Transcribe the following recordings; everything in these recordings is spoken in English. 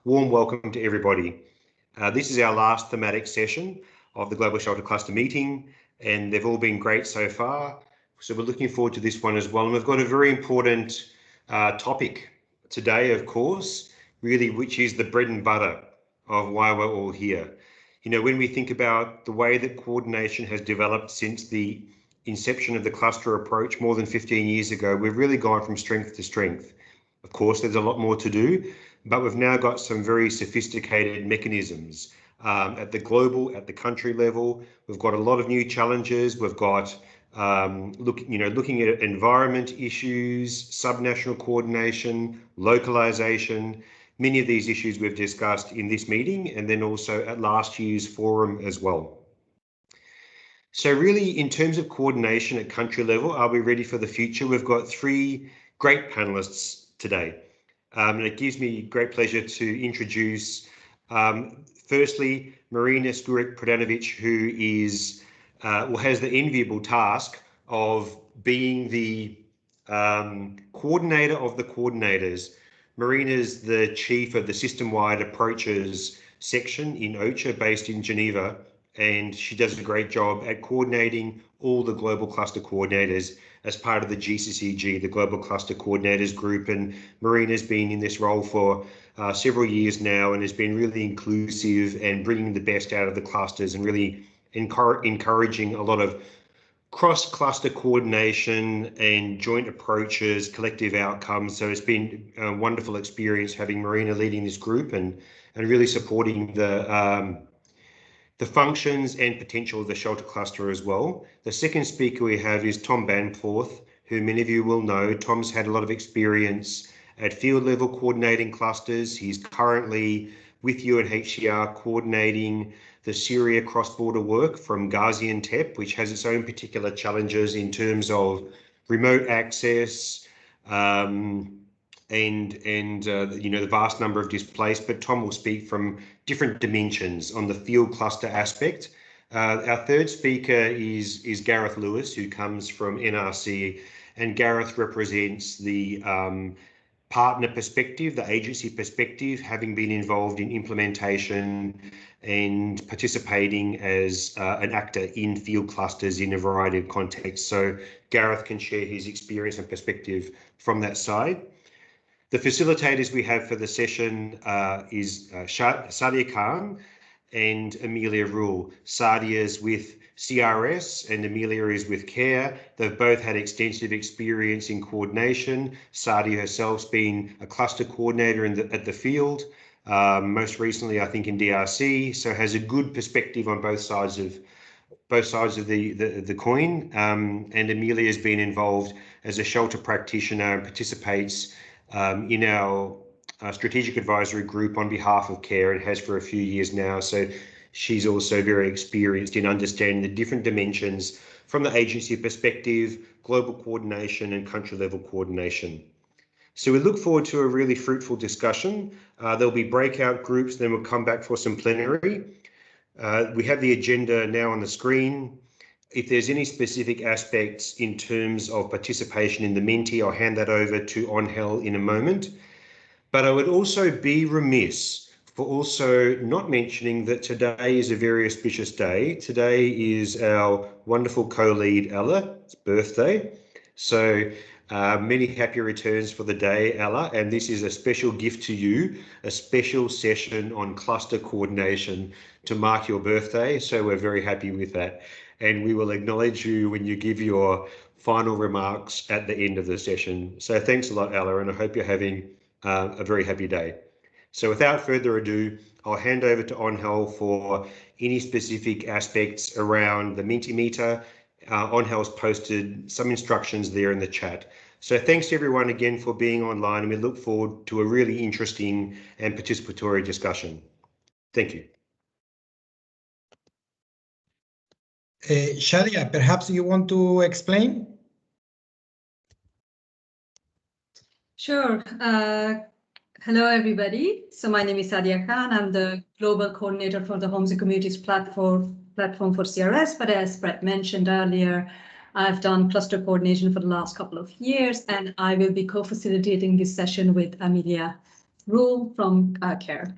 warm welcome to everybody. This is our last thematic session of the Global Shelter Cluster meeting, and they've all been great so far. So we're looking forward to this one as well. And we've got a very important topic today, of course, really, which is the bread and butter of why we're all here. You know, when we think about the way that coordination has developed since the inception of the cluster approach more than 15 years ago, we've really gone from strength to strength. Of course, there's a lot more to do, but we've now got some very sophisticated mechanisms at the global, at the country level. We've got a lot of new challenges. We've got looking at environment issues, subnational coordination, localization. Many of these issues we've discussed in this meeting and then also at last year's forum as well. So really, in terms of coordination at country level, are we ready for the future? We've got three great panelists today. And it gives me great pleasure to introduce, firstly, Marina Skuric-Pradanovic, who is, has the enviable task of being the coordinator of the coordinators. Marina's the chief of the system-wide approaches section in OCHA based in Geneva, and she does a great job at coordinating all the global cluster coordinators as part of the GCCG, the Global Cluster Coordinators Group. And Marina's been in this role for several years now and has been really inclusive and bringing the best out of the clusters and really encouraging a lot of cross-cluster coordination and joint approaches, collective outcomes. So it's been a wonderful experience having Marina leading this group and really supporting the functions and potential of the shelter cluster as well. The second speaker we have is Tom Banforth, who many of you will know. Tom's had a lot of experience at field level coordinating clusters. He's currently with UNHCR coordinating the Syria cross-border work from Gaziantep, which has its own particular challenges in terms of remote access, the vast number of displaced, but Tom will speak from different dimensions on the field cluster aspect. Our third speaker is Gareth Lewis, who comes from NRC, and Gareth represents the partner perspective, the agency perspective, having been involved in implementation and participating as an actor in field clusters in a variety of contexts. So Gareth can share his experience and perspective from that side. The facilitators we have for the session is Sadia Khan and Amelia Rule. Sadia is with CRS and Amelia is with CARE. They've both had extensive experience in coordination. Sadia herself's been a cluster coordinator at the field, most recently I think in DRC, so has a good perspective on both sides of the coin. And Amelia has been involved as a shelter practitioner and participates in our strategic advisory group on behalf of CARE and has for a few years now. So she's also very experienced in understanding the different dimensions from the agency perspective, global coordination and country level coordination. So we look forward to a really fruitful discussion. There'll be breakout groups, then we'll come back for some plenary. We have the agenda now on the screen. If there's any specific aspects in terms of participation in the Menti, I'll hand that over to Angel in a moment. But I would also be remiss for also not mentioning that today is a very auspicious day. Today is our wonderful co-lead Ella's birthday. So many happy returns for the day, Ella, and this is a special gift to you, a special session on cluster coordination to mark your birthday. So we're very happy with that. And we will acknowledge you when you give your final remarks at the end of the session. So thanks a lot, Ella, and I hope you're having a very happy day. So without further ado, I'll hand over to Angel for any specific aspects around the Mentimeter. Angel's posted some instructions there in the chat. So thanks to everyone again for being online, and we look forward to a really interesting and participatory discussion. Thank you. Shadia, perhaps you want to explain? Sure. Hello, everybody. So my name is Sadia Khan. I'm the global coordinator for the Homes and Communities platform for CRS. But as Brett mentioned earlier, I've done cluster coordination for the last couple of years, and I will be co-facilitating this session with Amelia rule from CARE.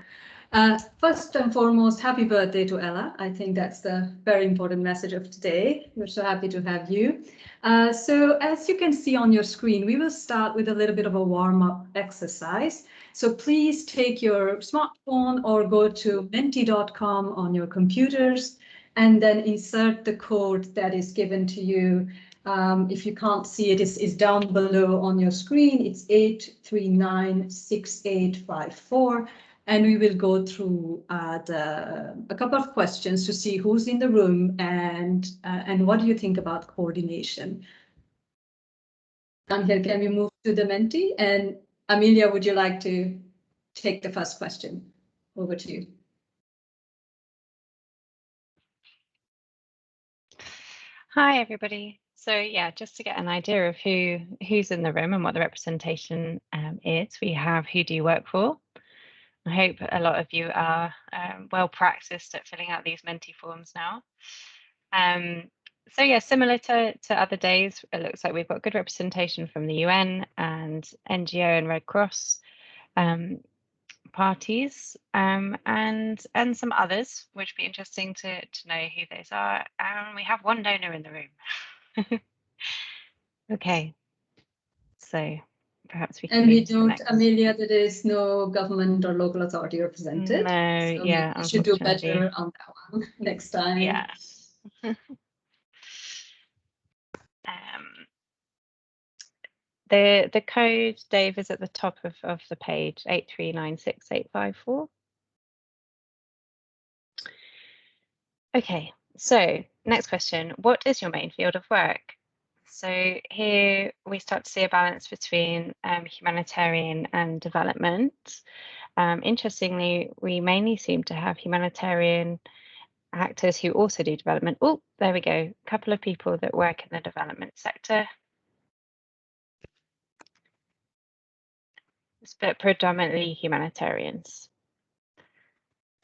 First and foremost, happy birthday to Ella. I think that's the very important message of today. We're so happy to have you. So as you can see on your screen, we will start with a little bit of a warm-up exercise. So please take your smartphone or go to menti.com on your computers and then insert the code that is given to you. If you can't see it, it's down below on your screen. It's 8396854. And we will go through a couple of questions to see who's in the room and what do you think about coordination. Angel, can we move to the Menti? And Amelia, would you like to take the first question? Over to you. Hi, everybody. So yeah, just to get an idea of who's in the room and what the representation is, we have who do you work for? I hope a lot of you are well practiced at filling out these Menti forms now. So yeah, similar to other days, it looks like we've got good representation from the UN and NGO and Red Cross parties and some others, which would be interesting to know who those are. And we have one donor in the room. Okay, so perhaps we can. And we don't, Amelia, there is no government or local authority represented. No, so yeah, you should do better on that one next time. Yeah. The code, Dave, is at the top of the page, 8396854. Okay, so next question. What is your main field of work? So here we start to see a balance between humanitarian and development. Interestingly, we mainly seem to have humanitarian actors who also do development. Oh, there we go. A couple of people that work in the development sector. But predominantly humanitarians.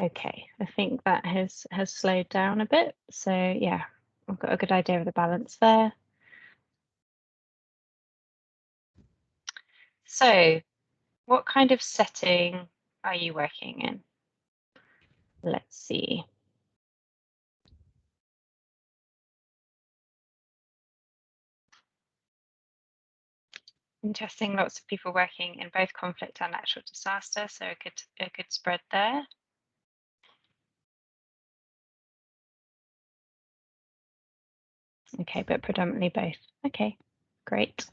Okay, I think that has slowed down a bit. So yeah, I've got a good idea of the balance there. So what kind of setting are you working in? Let's see. Interesting, lots of people working in both conflict and natural disaster, so a good spread there. Okay, but predominantly both. Okay, great.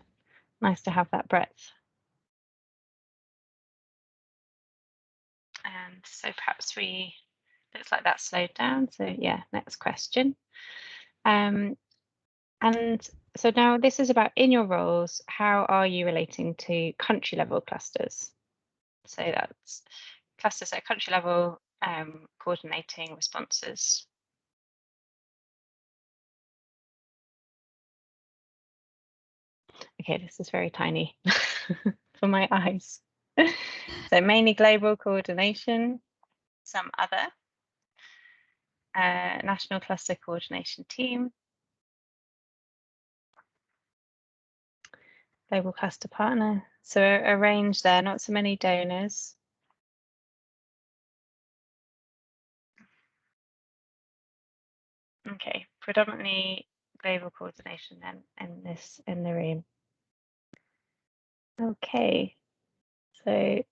Nice to have that breadth. And so perhaps looks like that slowed down. So yeah, next question. And so now this is about in your roles, how are you relating to country level clusters? So that's clusters at country level, coordinating responses. Okay, this is very tiny for my eyes. So mainly global coordination, some other national cluster coordination team, global cluster partner. So a range there, not so many donors. Okay, predominantly global coordination then in the room. Okay, so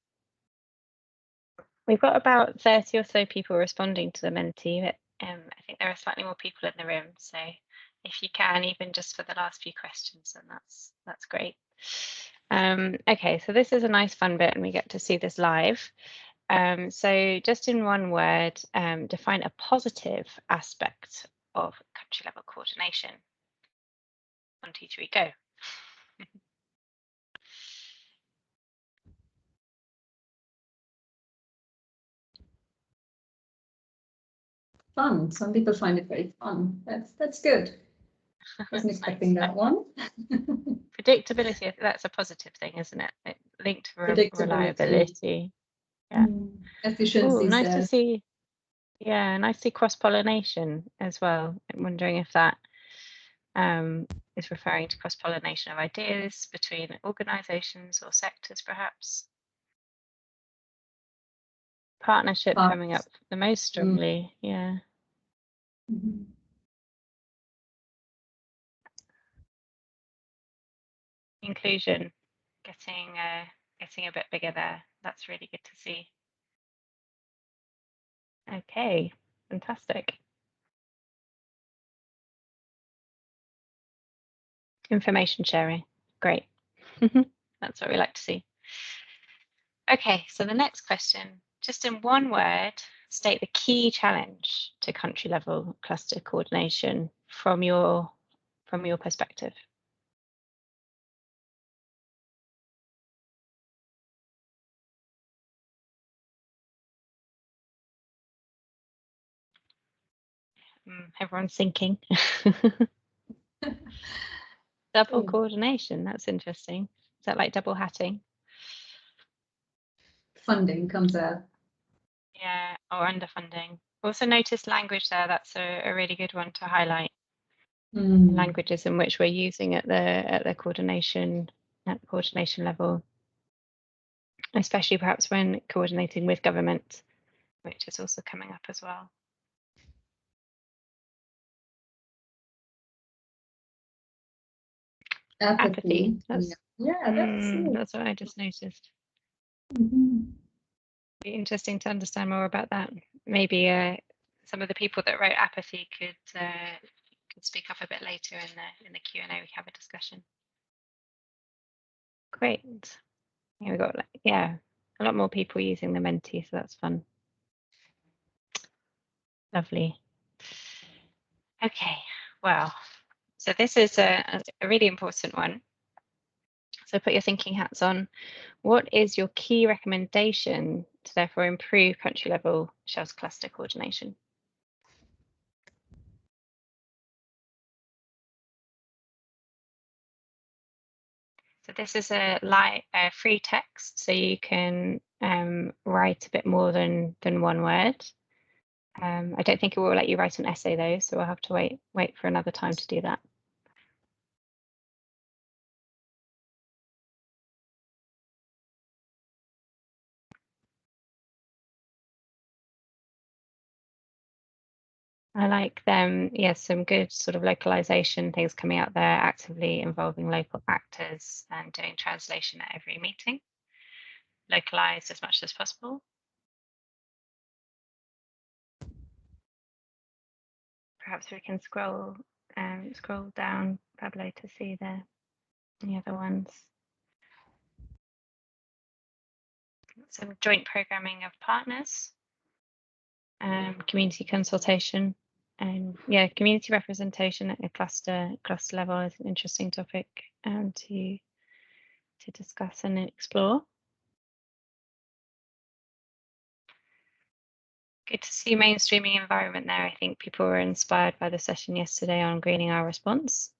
we've got about 30 or so people responding to the Menti, but I think there are slightly more people in the room. So if you can, even just for the last few questions, then that's great. Okay, so this is a nice fun bit and we get to see this live. So just in one word, define a positive aspect of country level coordination. 1, 2, 3, go. Fun. Some people find it very fun. That's good. Wasn't expecting that one. Predictability, that's a positive thing, isn't it? Linked to reliability. Yeah. Efficiency. Nice to see. Yeah, nice to see cross-pollination as well. I'm wondering if that is referring to cross-pollination of ideas between organizations or sectors, perhaps. Partnership coming up the most strongly, yeah. Mm-hmm. Inclusion, getting a bit bigger there. That's really good to see. Okay, fantastic. Information sharing, great. That's what we like to see. Okay, so the next question, just in one word, state the key challenge to country level cluster coordination from your perspective. Everyone's thinking. Double coordination, that's interesting. Is that like double hatting? Funding comes out. Yeah, or underfunding. Also notice language there, that's a really good one to highlight. Languages in which we're using at the coordination level, especially perhaps when coordinating with government, which is also coming up as well. Apathy. That's what I just noticed. Be interesting to understand more about that. Maybe some of the people that wrote apathy could speak up a bit later in the Q&A. We have a discussion. Great. Yeah, we got a lot more people using the Menti, so that's fun. Lovely. Okay. Well, so this is a really important one. So put your thinking hats on. What is your key recommendation to therefore improve country level shells cluster coordination? So this is a free text, so you can write a bit more than one word. I don't think it will let you write an essay though, so we'll have to wait for another time to do that. I like them, yes, some good sort of localization things coming out there, actively involving local actors and doing translation at every meeting. Localized as much as possible. Perhaps we can scroll down, Pablo, to see the other ones. Some joint programming of partners, community consultation, and community representation at a cluster level is an interesting topic to discuss and explore. Good to see mainstreaming environment there. I think people were inspired by the session yesterday on greening our response.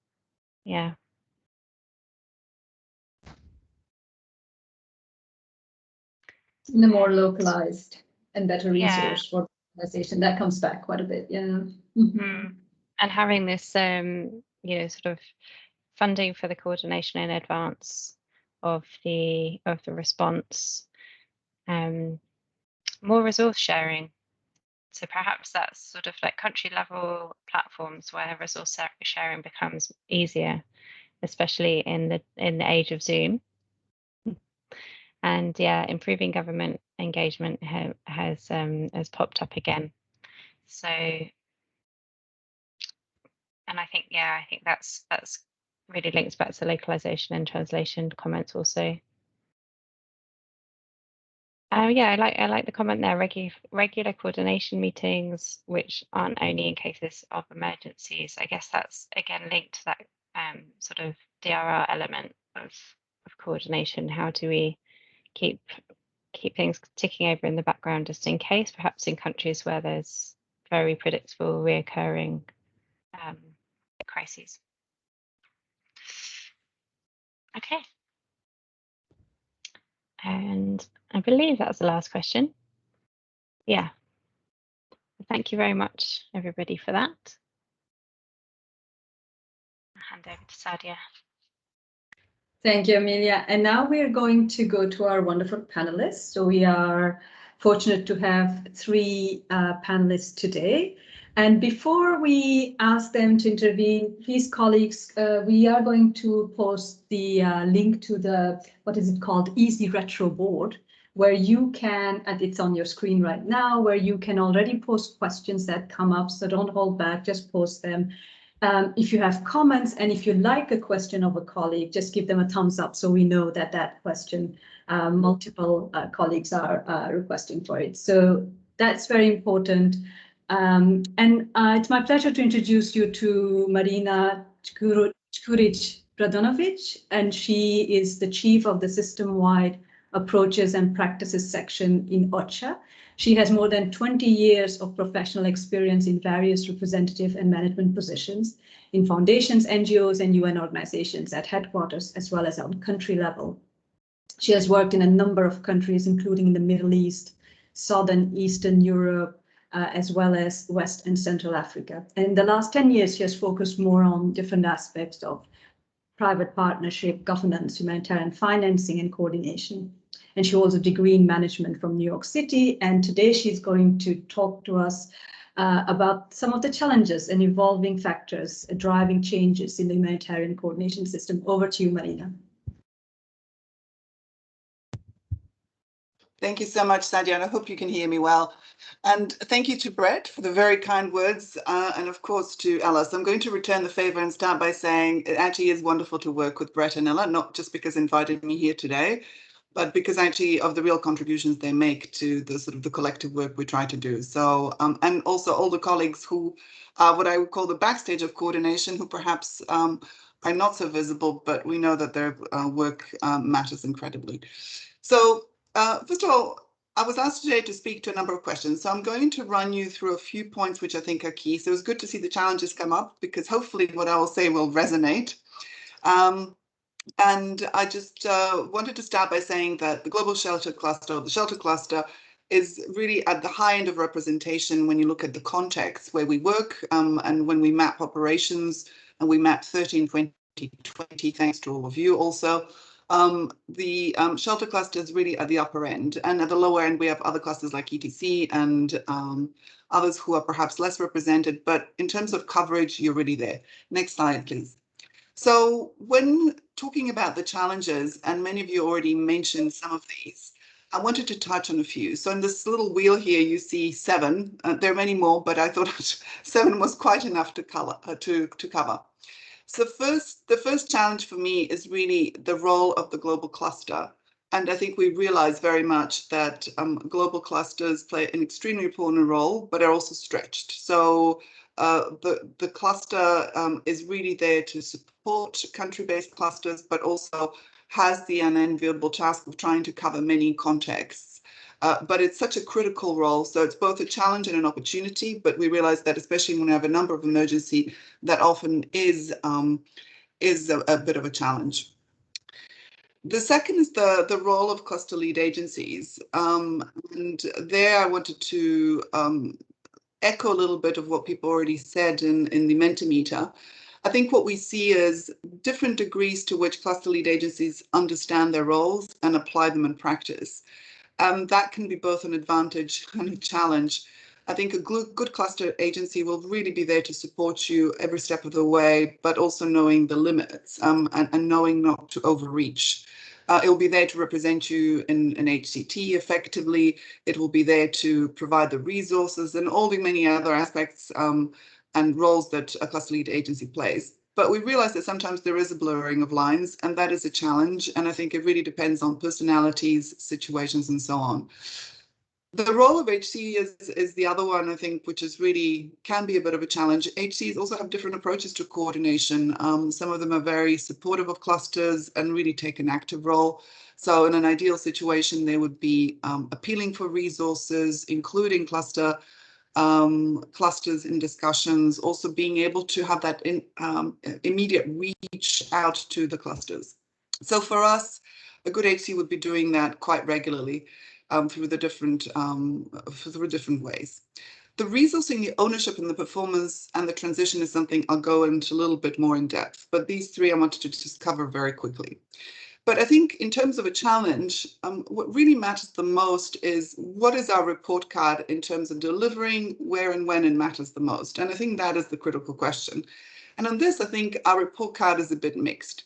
Yeah. In a more localized and better resource for organization, that comes back quite a bit. Yeah. And having this, sort of funding for the coordination in advance of the response, more resource sharing. So perhaps that's sort of like country level platforms where resource sharing becomes easier, especially in the age of Zoom. And improving government engagement has popped up again. So, and I think that's really links back to localization and translation comments also. I like the comment there. Regular coordination meetings, which aren't only in cases of emergencies. I guess that's again linked to that sort of DRR element of coordination. How do we keep things ticking over in the background just in case, perhaps in countries where there's very predictable reoccurring crises. Okay. And I believe that's the last question. Yeah. Thank you very much, everybody, for that. I'll hand over to Sadia. Thank you, Amelia. And now we're going to go to our wonderful panelists. So we are fortunate to have three panelists today. And before we ask them to intervene, please, colleagues, we are going to post the link to the, what is it called, Easy Retro board, where you can, and it's on your screen right now, where you can already post questions that come up. So don't hold back, just post them. If you have comments and if you like a question of a colleague, just give them a thumbs up so we know that that question, multiple colleagues are requesting for it. So that's very important. It's my pleasure to introduce you to Marina Čkurić-Radonović, and she is the chief of the system-wide approaches and practices section in OCHA. She has more than 20 years of professional experience in various representative and management positions in foundations, NGOs, and UN organizations at headquarters, as well as on country level. She has worked in a number of countries, including in the Middle East, Southern Eastern Europe, as well as West and Central Africa. And in the last 10 years, she has focused more on different aspects of private partnership, governance, humanitarian financing, and coordination. And she holds a degree in management from New York City. And today she's going to talk to us about some of the challenges and evolving factors driving changes in the humanitarian coordination system. Over to you, Marina. Thank you so much, Sadia, and I hope you can hear me well. And thank you to Brett for the very kind words, and of course to Alice. I'm going to return the favor and start by saying it actually is wonderful to work with Brett and Ella, not just because they invited me here today, but because actually of the real contributions they make to the sort of the collective work we try to do. So, and also all the colleagues who are what I would call the backstage of coordination, who perhaps are not so visible, but we know that their work matters incredibly. So, first of all, I was asked today to speak to a number of questions. So I'm going to run you through a few points which I think are key. So it's good to see the challenges come up because hopefully what I will say will resonate. And I just wanted to start by saying that the Global Shelter Cluster, or the Shelter Cluster, is really at the high end of representation when you look at the context where we work and when we map operations, and we map 13 2020, thanks to all of you also. The shelter cluster is really at the upper end, and at the lower end we have other clusters like ETC and others who are perhaps less represented, but in terms of coverage, you're really there. Next slide, please. So when talking about the challenges, and many of you already mentioned some of these, I wanted to touch on a few. So in this little wheel here, you see 7. There are many more, but I thought 7 was quite enough to cover. So the first challenge for me is really the role of the global cluster. And I think we realize very much that global clusters play an extremely important role, but are also stretched. So the cluster is really there to support country-based clusters, but also has the unenviable task of trying to cover many contexts. But it's such a critical role, so it's both a challenge and an opportunity, but we realize that especially when we have a number of emergency, that often is a bit of a challenge. The second is the role of cluster lead agencies. And there I wanted to echo a little bit of what people already said in the Mentimeter. I think what we see is different degrees to which cluster lead agencies understand their roles and apply them in practice. That can be both an advantage and a challenge. I think a good cluster agency will really be there to support you every step of the way, but also knowing the limits and knowing not to overreach. It will be there to represent you in an HCT effectively. It will be there to provide the resources and all the many other aspects and roles that a cluster lead agency plays. But we realize that sometimes there is a blurring of lines, and that is a challenge. And I think it really depends on personalities, situations, and so on. The role of HC is the other one, I think, which is really can be a bit of a challenge. HCs also have different approaches to coordination. Some of them are very supportive of clusters and really take an active role. So in an ideal situation, they would be appealing for resources, including clusters in discussions, also being able to have that immediate reach out to the clusters. So for us, a good HC would be doing that quite regularly through different ways. The resourcing, the ownership and the performance and the transition is something I'll go into a little bit more in depth, but these three I wanted to just cover very quickly. But I think in terms of a challenge, what really matters the most is what is our report card in terms of delivering, where and when it matters the most. And I think that is the critical question. And on this, I think our report card is a bit mixed.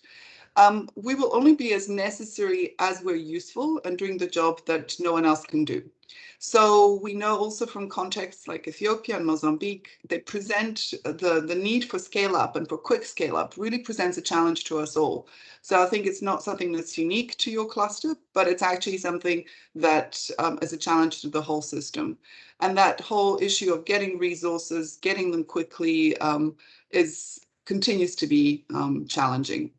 We will only be as necessary as we're useful and doing the job that no one else can do. So we know also from contexts like Ethiopia and Mozambique, they present the need for scale up and for quick scale up really presents a challenge to us all. So I think it's not something that's unique to your cluster, but it's actually something that is a challenge to the whole system. And that whole issue of getting resources, getting them quickly continues to be challenging.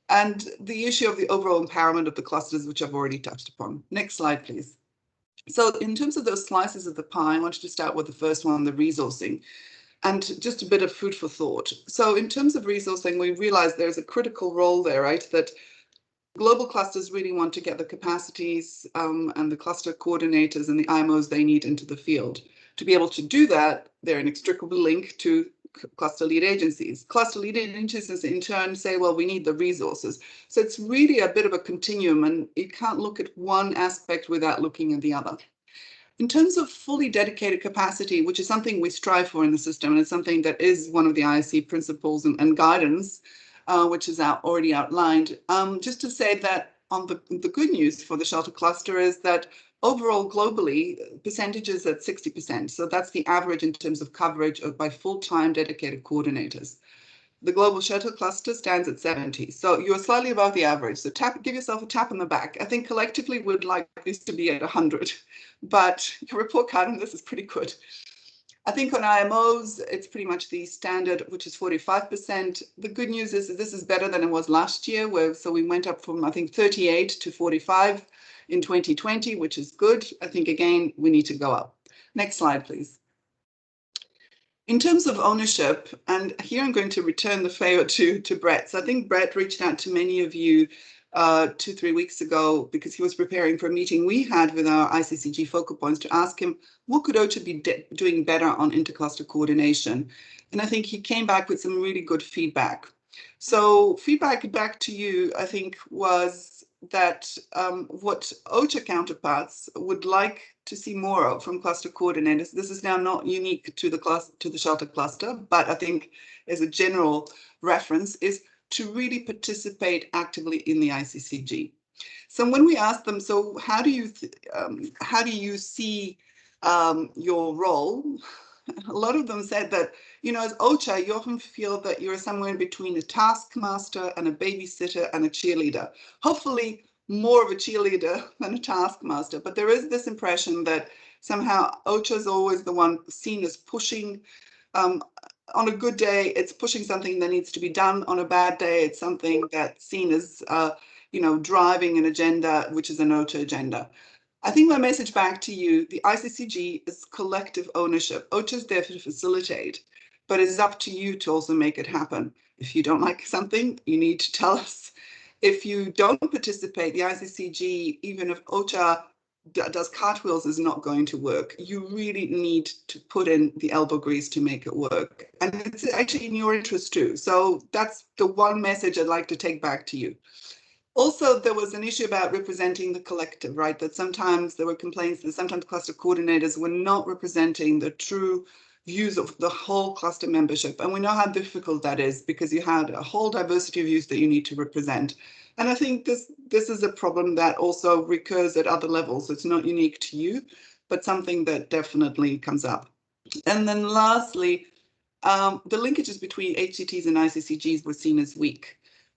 And the issue of the overall empowerment of the clusters, which I've already touched upon. Next slide, please. So in terms of those slices of the pie, I wanted to start with the first one, the resourcing, and just a bit of food for thought. So in terms of resourcing, we realize there's a critical role there, right? That global clusters really want to get the capacities and the cluster coordinators and the IMOs they need into the field. To be able to do that, they're inextricably linked to cluster lead agencies. Cluster lead agencies in turn say, well, we need the resources. So it's really a bit of a continuum, and you can't look at one aspect without looking at the other. In terms of fully dedicated capacity, which is something we strive for in the system, and it's something that is one of the ISC principles and guidance, which is already outlined, just to say that on the good news for the shelter cluster is that overall, globally, percentages at 60%. So that's the average in terms of coverage by full-time dedicated coordinators. The global shelter cluster stands at 70. So you're slightly above the average. So give yourself a tap on the back. I think collectively we'd like this to be at 100, but your report card on this is pretty good. I think on IMOs, it's pretty much the standard, which is 45%. The good news is that this is better than it was last year, so we went up from, I think, 38 to 45 in 2020, which is good. I think, again, we need to go up. Next slide, please. In terms of ownership, and here I'm going to return the favor to Brett. So I think Brett reached out to many of you 2-3 weeks ago because he was preparing for a meeting we had with our ICCG focal points to ask him what could OCHA be doing better on intercluster coordination. And I think he came back with some really good feedback. So feedback back to you, I think, was that what OCHA counterparts would like to see more of from cluster coordinators. This is now not unique to the shelter cluster, but I think as a general reference is to really participate actively in the ICCG. So when we asked them, so how do you see your role? A lot of them said that, you know, as OCHA, you often feel that you're somewhere in between a taskmaster and a babysitter and a cheerleader. Hopefully more of a cheerleader than a taskmaster, but there is this impression that somehow OCHA is always the one seen as pushing. On a good day, it's pushing something that needs to be done. On a bad day, it's something that's seen as, you know, driving an agenda, which is an OCHA agenda. I think my message back to you, the ICCG is collective ownership. OCHA is there to facilitate, but it's up to you to also make it happen. If you don't like something, you need to tell us. If you don't participate, the ICCG, even if OCHA does cartwheels, is not going to work. You really need to put in the elbow grease to make it work. And it's actually in your interest too. So that's the one message I'd like to take back to you. Also, there was an issue about representing the collective, right? That sometimes there were complaints that sometimes cluster coordinators were not representing the true views of the whole cluster membership. And we know how difficult that is because you had a whole diversity of views that you need to represent. And I think this is a problem that also recurs at other levels. It's not unique to you, but something that definitely comes up. And then lastly, the linkages between HCTs and ICCGs were seen as weak.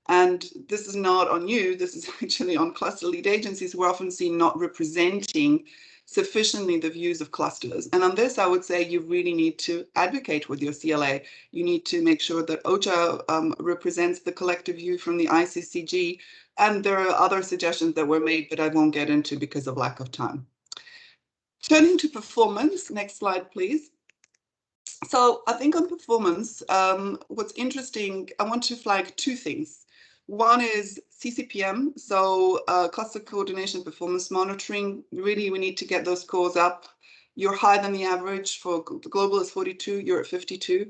And this is not on you, this is actually on cluster lead agencies who are often seen not representing sufficiently the views of clusters. And on this, I would say you really need to advocate with your CLA. You need to make sure that OCHA represents the collective view from the ICCG. And there are other suggestions that were made, but I won't get into because of lack of time. Turning to performance, next slide, please. So I think on performance, what's interesting, I want to flag two things. One is CCPM, so cluster coordination performance monitoring. Really, we need to get those scores up. You're higher than the average. For the global is 42, you're at 52.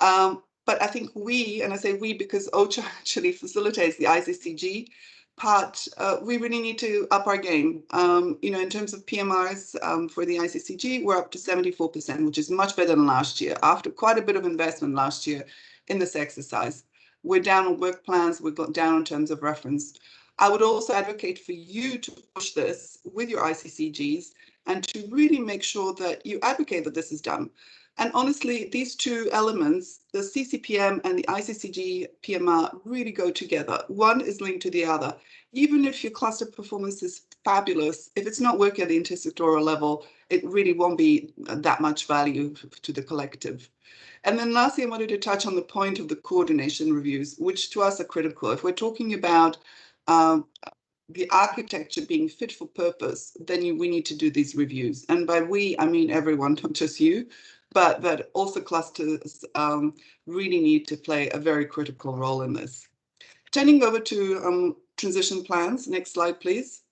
But I think we, and I say we because OCHA actually facilitates the ICCG, part, we really need to up our game. In terms of PMRs for the ICCG, we're up to 74%, which is much better than last year, after quite a bit of investment last year in this exercise. We're down on work plans, we're down in terms of reference. I would also advocate for you to push this with your ICCGs and to really make sure that you advocate that this is done. And honestly, these two elements, the CCPM and the ICCG PMR, really go together. One is linked to the other. Even if your cluster performance is fabulous, if it's not working at the intersectoral level, it really won't be that much value to the collective. And then lastly, I wanted to touch on the point of the coordination reviews, which to us are critical. If we're talking about the architecture being fit for purpose, then we need to do these reviews. And by we, I mean everyone, not just you. But also clusters really need to play a very critical role in this. Turning over to transition plans. Next slide, please.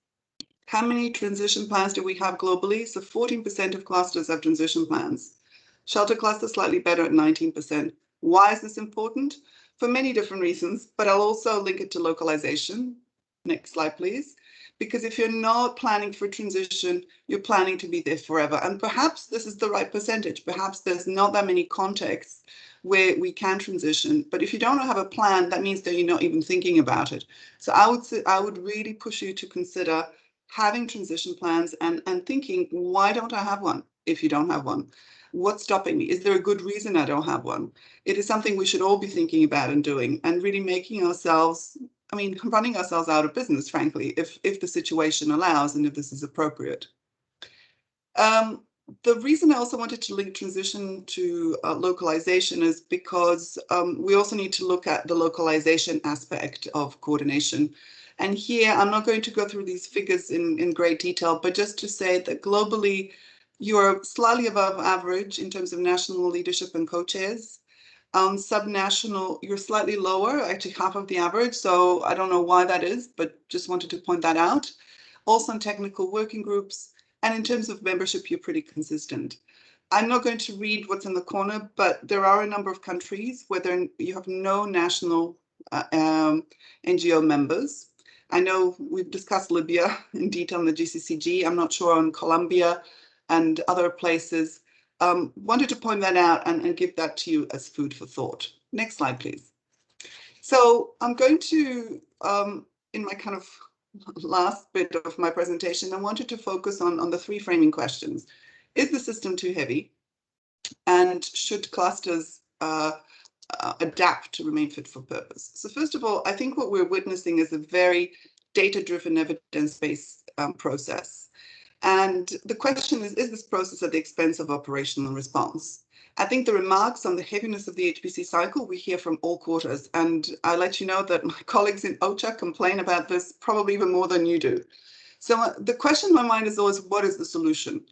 How many transition plans do we have globally? So 14% of clusters have transition plans. Shelter cluster slightly better at 19%. Why is this important? For many different reasons, but I'll also link it to localization. Next slide, please. Because if you're not planning for transition, you're planning to be there forever. And perhaps this is the right percentage. Perhaps there's not that many contexts where we can transition. But if you don't have a plan, that means that you're not even thinking about it. So I would really push you to consider having transition plans and thinking, why don't I have one if you don't have one? What's stopping me? Is there a good reason I don't have one? It is something we should all be thinking about and doing, and really making ourselves, running ourselves out of business, frankly, if the situation allows and if this is appropriate. The reason I also wanted to link transition to localization is because we also need to look at the localization aspect of coordination. And here, I'm not going to go through these figures in great detail, but just to say that globally, you're slightly above average in terms of national leadership and co-chairs. Subnational, you're slightly lower, actually half of the average. So I don't know why that is, but just wanted to point that out. Also in technical working groups. And in terms of membership, you're pretty consistent. I'm not going to read what's in the corner, but there are a number of countries where you have no national NGO members. I know we've discussed Libya in detail in the GCCG. I'm not sure on Colombia and other places. Wanted to point that out and give that to you as food for thought. Next slide, please. So I'm going to, in my kind of last bit of my presentation, I wanted to focus on the three framing questions. Is the system too heavy? And should clusters adapt to remain fit for purpose? So first of all, I think what we're witnessing is a very data-driven, evidence-based process. And the question is this process at the expense of operational response? I think the remarks on the heaviness of the HPC cycle we hear from all quarters, and I let you know that my colleagues in OCHA complain about this probably even more than you do. So the question in my mind is always, what is the solution?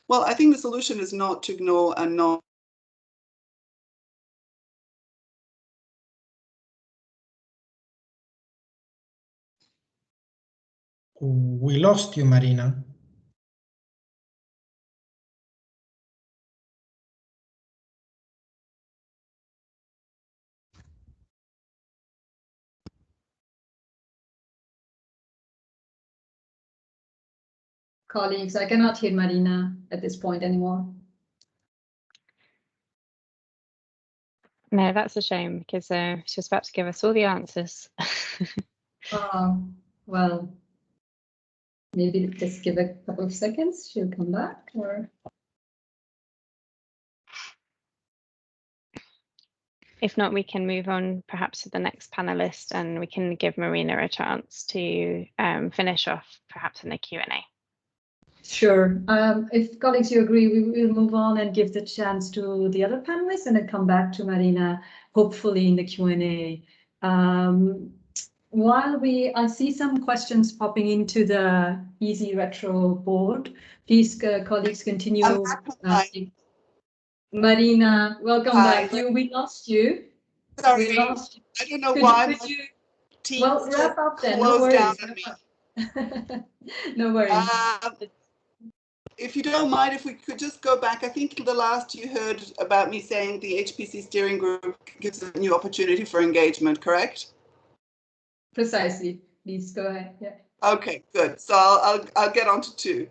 Well, I think the solution is not to ignore and not We lost you, Marina. Colleagues, I cannot hear Marina at this point anymore. No, that's a shame because she was about to give us all the answers. Well, maybe just give a couple of seconds. She'll come back, or if not, we can move on perhaps to the next panelist, and we can give Marina a chance to finish off perhaps in the Q&A. Sure. If colleagues, you agree, we will move on and give the chance to the other panelists and then come back to Marina, hopefully in the Q&A. While I see some questions popping into the Easy Retro board, please, colleagues, continue. Marina, welcome back. We lost you. Sorry, we lost you. I don't know why my team wrap up then. closed down on me. No worries. If you don't mind, if we could just go back, I think the last you heard about me saying the HPC steering group gives a new opportunity for engagement, correct? Precisely. please go ahead. Yeah. Okay, good. So I'll get on to 2.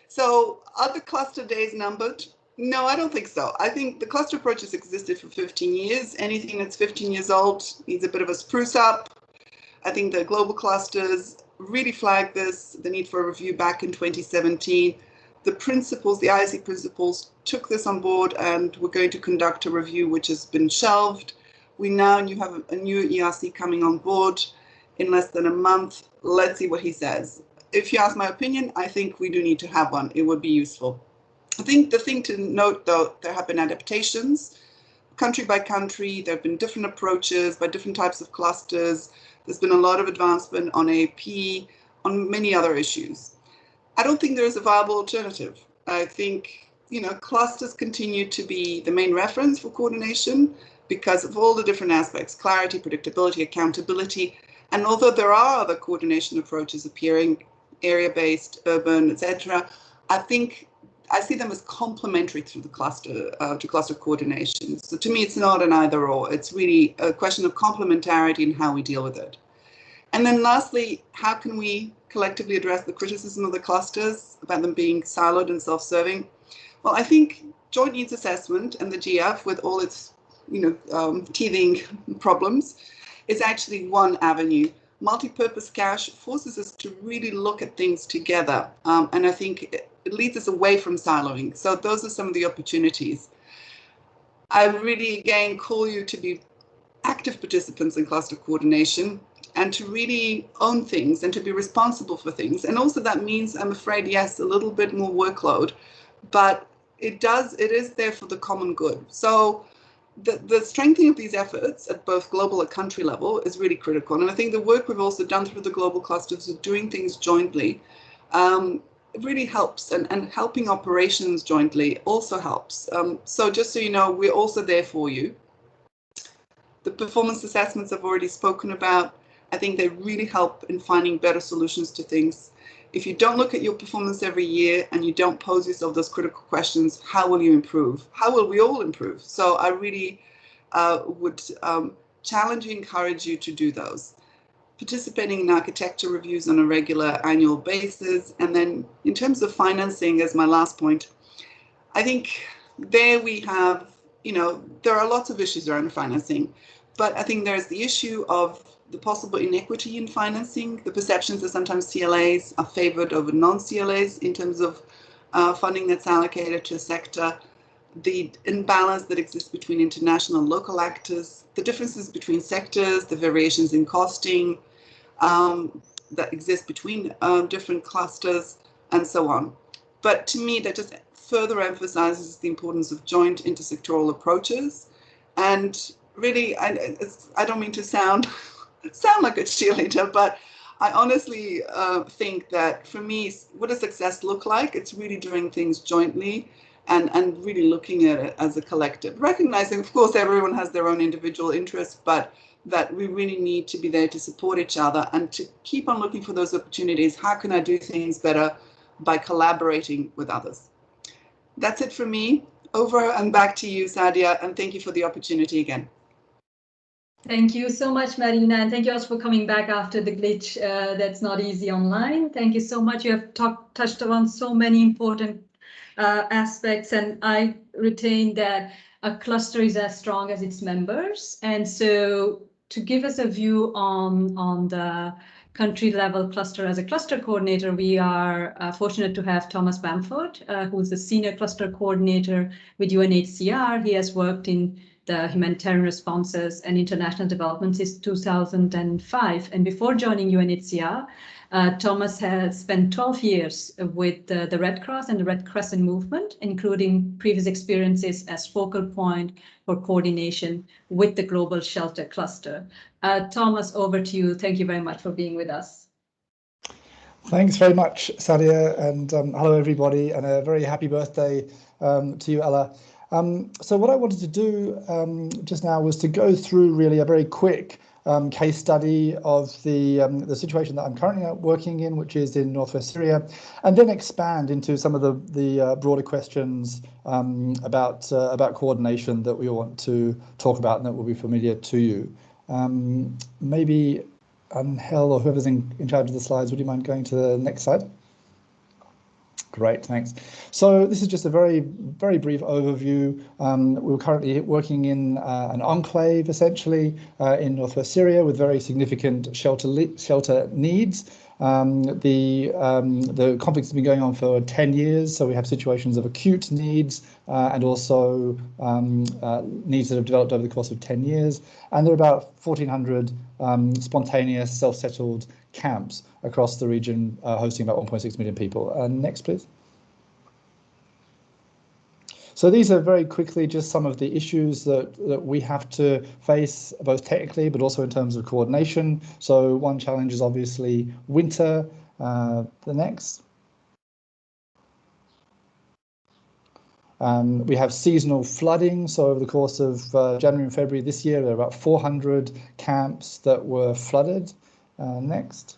So are the cluster days numbered? No, I don't think so. I think the cluster approach has existed for 15 years. Anything that's 15 years old needs a bit of a spruce up. I think the global clusters really flagged this, the need for a review back in 2017. The principles, the ISE principles, took this on board, and we're going to conduct a review which has been shelved. We now have a new ERC coming on board in less than a month. Let's see what he says. If you ask my opinion, I think we do need to have one. It would be useful. I think the thing to note, though, there have been adaptations country by country. There have been different approaches by different types of clusters. There's been a lot of advancement on AP, on many other issues. I don't think there is a viable alternative. I think, clusters continue to be the main reference for coordination because of all the different aspects: clarity, predictability, accountability. And although there are other coordination approaches appearing, area-based, urban, etc., I think I see them as complementary to the cluster, to cluster coordination. So to me, it's not an either or. It's really a question of complementarity and how we deal with it. And then lastly, how can we collectively address the criticism of the clusters about them being siloed and self-serving? Well, I think joint needs assessment and the GF, with all its teething problems, is actually one avenue. Multi-purpose cache forces us to really look at things together, and I think it leads us away from siloing. So those are some of the opportunities. I really, again, call you to be active participants in cluster coordination and to really own things and to be responsible for things. And also that means, I'm afraid, yes, a little bit more workload, but it is there for the common good. So the strengthening of these efforts at both global and country level is really critical. And I think the work we've also done through the global clusters of doing things jointly it really helps, and helping operations jointly also helps. So just so you know, we're also there for you. The performance assessments I've already spoken about. I think they really help in finding better solutions to things. If you don't look at your performance every year and you don't pose yourself those critical questions, how will you improve? How will we all improve? So I really would challenge you, encourage you to do those. Participating in architecture reviews on a regular annual basis. And then in terms of financing, as my last point, I think there we have, there are lots of issues around financing, but I think there's the issue of the possible inequity in financing, the perceptions that sometimes CLAs are favored over non-CLAs in terms of funding that's allocated to a sector, the imbalance that exists between international and local actors, the differences between sectors, the variations in costing that exist between different clusters, and so on. But to me, that just further emphasizes the importance of joint intersectoral approaches. And really, I don't mean to sound like a cheerleader, but I honestly think that for me, what does success look like? It's really doing things jointly and really looking at it as a collective, recognizing, of course, everyone has their own individual interests, but that we really need to be there to support each other and to keep on looking for those opportunities. How can I do things better by collaborating with others? That's it for me. Over and back to you, Sadia, and thank you for the opportunity again. Thank you so much, Marina, and thank you also for coming back after the glitch. That's not easy online. Thank you so much. You have touched on so many important aspects, and I retain that a cluster is as strong as its members. And so to give us a view on the country level cluster as a cluster coordinator, we are fortunate to have Thomas Bamford, who's the senior cluster coordinator with UNHCR. He has worked in the humanitarian responses and international development since 2005. And before joining UNHCR, Thomas has spent 12 years with the Red Cross and the Red Crescent movement, including previous experiences as focal point for coordination with the Global Shelter Cluster. Thomas, over to you. Thank you very much for being with us. Thanks very much, Sadia, and hello everybody, and a very happy birthday to you, Ella. So what I wanted to do just now was to go through really a very quick case study of the situation that I'm currently working in, which is in Northwest Syria, and then expand into some of the broader questions about coordination that we want to talk about and that will be familiar to you. Maybe Angel, or whoever's in charge of the slides, would you mind going to the next slide? Great, thanks. So this is just a very brief overview. We're currently working in an enclave, essentially, in northwest Syria with very significant shelter needs. The conflict has been going on for 10 years, so we have situations of acute needs and also needs that have developed over the course of 10 years. And there are about 1,400 spontaneous self-settled camps across the region, hosting about 1.6 million people. Next, please. So these are very quickly just some of the issues that we have to face, both technically, but also in terms of coordination. So one challenge is obviously winter. The next. We have seasonal flooding. So over the course of January and February this year, there are about 400 camps that were flooded. Next.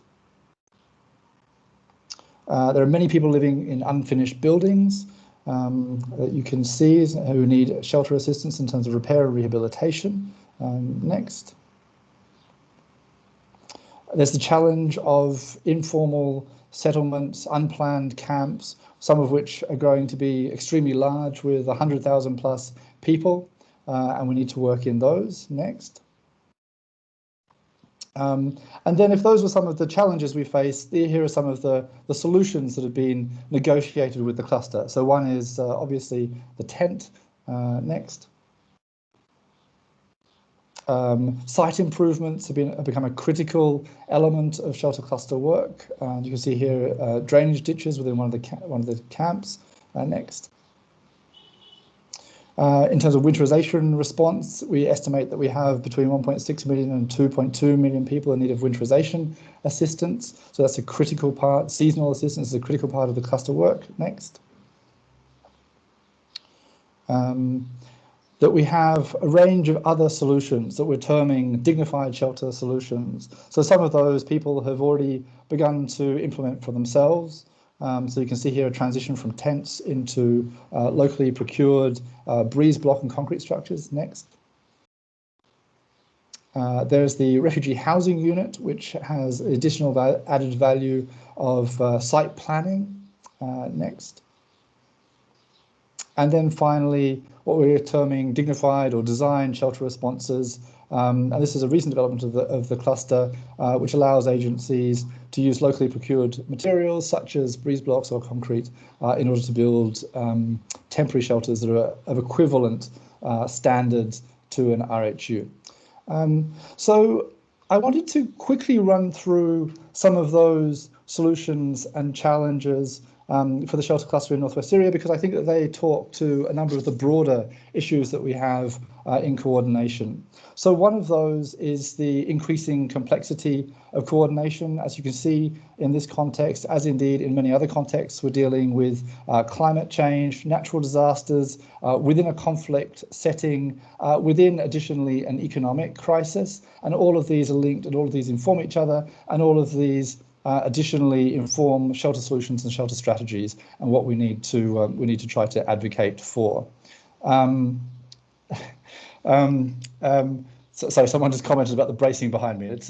There are many people living in unfinished buildings that you can see who need shelter assistance in terms of repair and rehabilitation. Next. There's the challenge of informal settlements, unplanned camps, some of which are growing to be extremely large with 100,000 plus people, and we need to work in those. Next. And then if those were some of the challenges we face, here are some of the solutions that have been negotiated with the cluster. So one is obviously the tent. Next. Site improvements have become a critical element of shelter cluster work. You can see here drainage ditches within one of the camps. Next. In terms of winterization response, we estimate that we have between 1.6 million and 2.2 million people in need of winterization assistance. So that's a critical part. Seasonal assistance is a critical part of the cluster work. Next. That we have a range of other solutions that we're terming dignified shelter solutions. So some of those people have already begun to implement for themselves. So you can see here a transition from tents into locally procured breeze block and concrete structures. Next. There's the refugee housing unit, which has additional added value of site planning. Next. And then finally, what we're terming dignified or designed shelter responses. And this is a recent development of the cluster, which allows agencies to use locally procured materials such as breeze blocks or concrete in order to build temporary shelters that are of equivalent standards to an RHU. So I wanted to quickly run through some of those solutions and challenges for the shelter cluster in northwest Syria, because I think that they talk to a number of the broader issues that we have in coordination. So one of those is the increasing complexity of coordination. As you can see in this context, as indeed in many other contexts, we're dealing with climate change, natural disasters, within a conflict setting, within additionally an economic crisis, and all of these are linked and all of these inform each other, and all of these additionally inform shelter solutions and shelter strategies and what we need to try to advocate for. Sorry, someone just commented about the bracing behind me. It's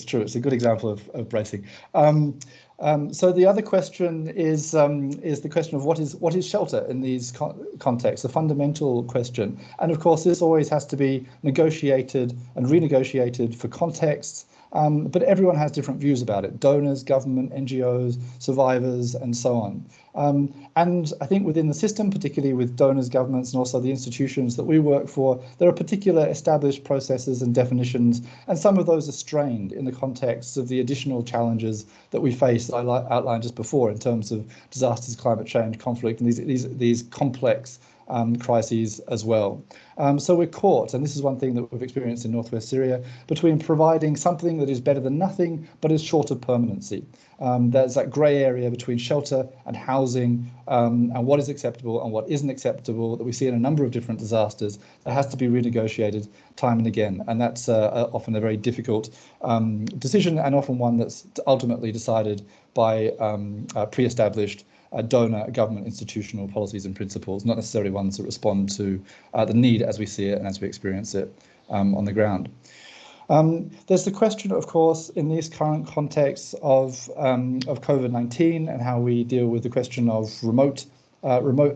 true. It's a good example of bracing. So the other question is the question of what is shelter in these contexts, a fundamental question. And of course, this always has to be negotiated and renegotiated for contexts. But everyone has different views about it: donors, government, NGOs, survivors, and so on. And I think within the system, particularly with donors, governments, and also the institutions that we work for, there are particular established processes and definitions, and some of those are strained in the context of the additional challenges that we face that I outlined just before in terms of disasters, climate change, conflict, and these complex crises as well. So we're caught, and this is one thing that we've experienced in northwest Syria, between providing something that is better than nothing, but is short of permanency. There's that grey area between shelter and housing, and what is acceptable and what isn't acceptable that we see in a number of different disasters that has to be renegotiated time and again. And that's often a very difficult decision, and often one that's ultimately decided by pre-established donor, government, institutional policies and principles, not necessarily ones that respond to the need as we see it and as we experience it on the ground. There's the question, of course, in these current contexts of COVID-19 and how we deal with the question of remote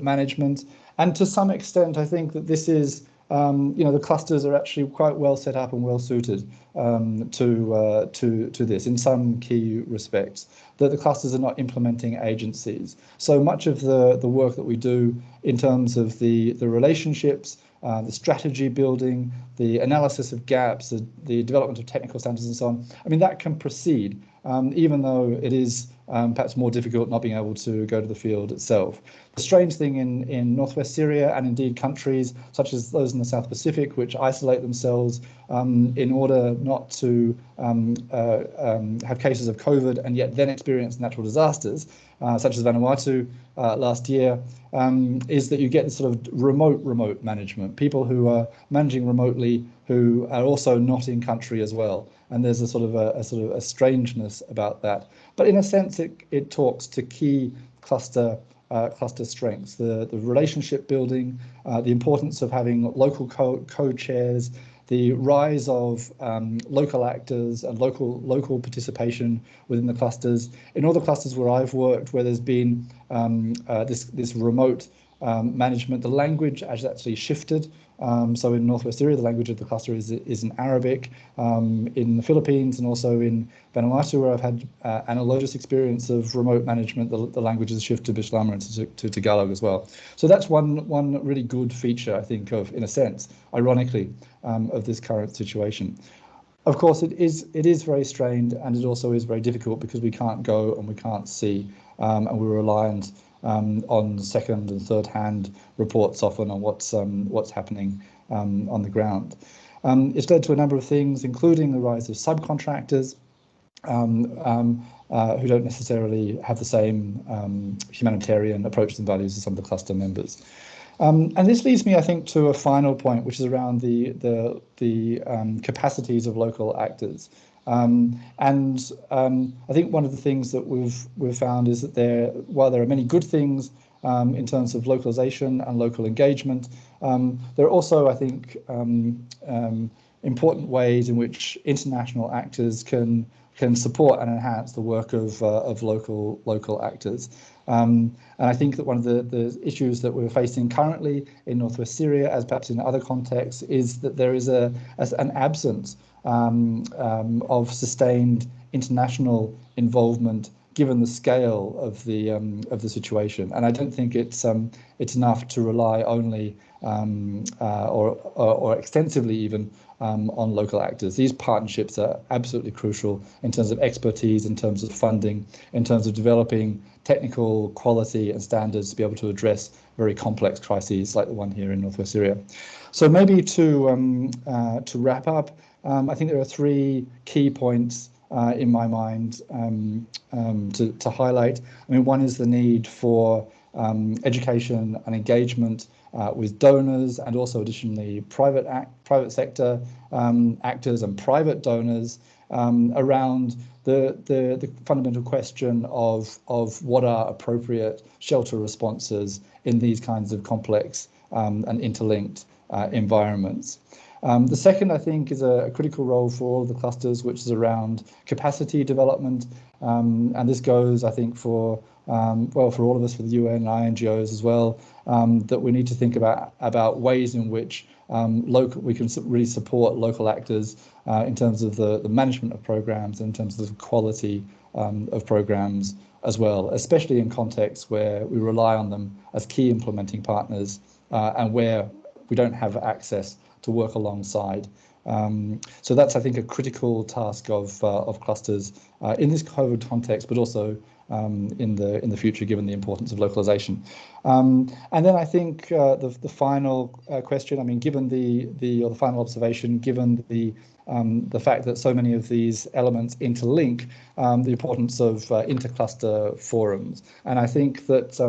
management. And to some extent, I think that this is, the clusters are actually quite well set up and well suited to this in some key respects, that the clusters are not implementing agencies. So much of the work that we do in terms of the relationships, the strategy building, the analysis of gaps, the development of technical standards and so on, I mean, that can proceed, even though it is perhaps more difficult not being able to go to the field itself. The strange thing in Northwest Syria, and indeed countries such as those in the South Pacific, which isolate themselves in order not to have cases of COVID and yet then experience natural disasters, such as Vanuatu last year, is that you get this sort of remote management, people who are managing remotely who are also not in country as well. And there's a sort of a strangeness about that. But in a sense, it talks to key cluster strengths, the relationship building, the importance of having local co-chairs, the rise of local actors and local participation within the clusters. In all the clusters where I've worked, where there's been this remote management, the language has actually shifted. So in Northwest Syria, the language of the cluster is in Arabic. In the Philippines and also in Vanuatu, where I've had analogous experience of remote management, the language has shifted to Bislama and to Tagalog as well. So that's one really good feature, I think, of, in a sense, ironically, of this current situation. Of course, it is very strained, and it also is very difficult because we can't go and we can't see, and we're reliant on second and third hand reports often on what's happening on the ground. It's led to a number of things, including the rise of subcontractors who don't necessarily have the same humanitarian approach and values as some of the cluster members. And this leads me, I think, to a final point, which is around the capacities of local actors. I think one of the things that we've found is that while there are many good things in terms of localization and local engagement, there are also, I think, important ways in which international actors can support and enhance the work of local actors. And I think that one of the issues that we're facing currently in Northwest Syria, as perhaps in other contexts, is that there is an absence of sustained international involvement, given the scale of the situation. And I don't think it's enough to rely only or extensively even on local actors. These partnerships are absolutely crucial in terms of expertise, in terms of funding, in terms of developing technical quality and standards to be able to address very complex crises like the one here in Northwest Syria. So maybe to wrap up, I think there are three key points in my mind to highlight. I mean, one is the need for education and engagement with donors, and also additionally private sector actors and private donors around the fundamental question of what are appropriate shelter responses in these kinds of complex and interlinked environments. The second, I think, is a critical role for all of the clusters, which is around capacity development. And this goes, I think, for all of us, for the UN and INGOs as well, that we need to think about ways in which we can really support local actors in terms of the management of programs and in terms of the quality of programs as well, especially in contexts where we rely on them as key implementing partners and where we don't have access to work alongside. So that's, I think, a critical task of clusters in this COVID context, but also in the future, given the importance of localization. And then I think the final question, I mean, given the final observation, given the fact that so many of these elements interlink, the importance of intercluster forums. And I think that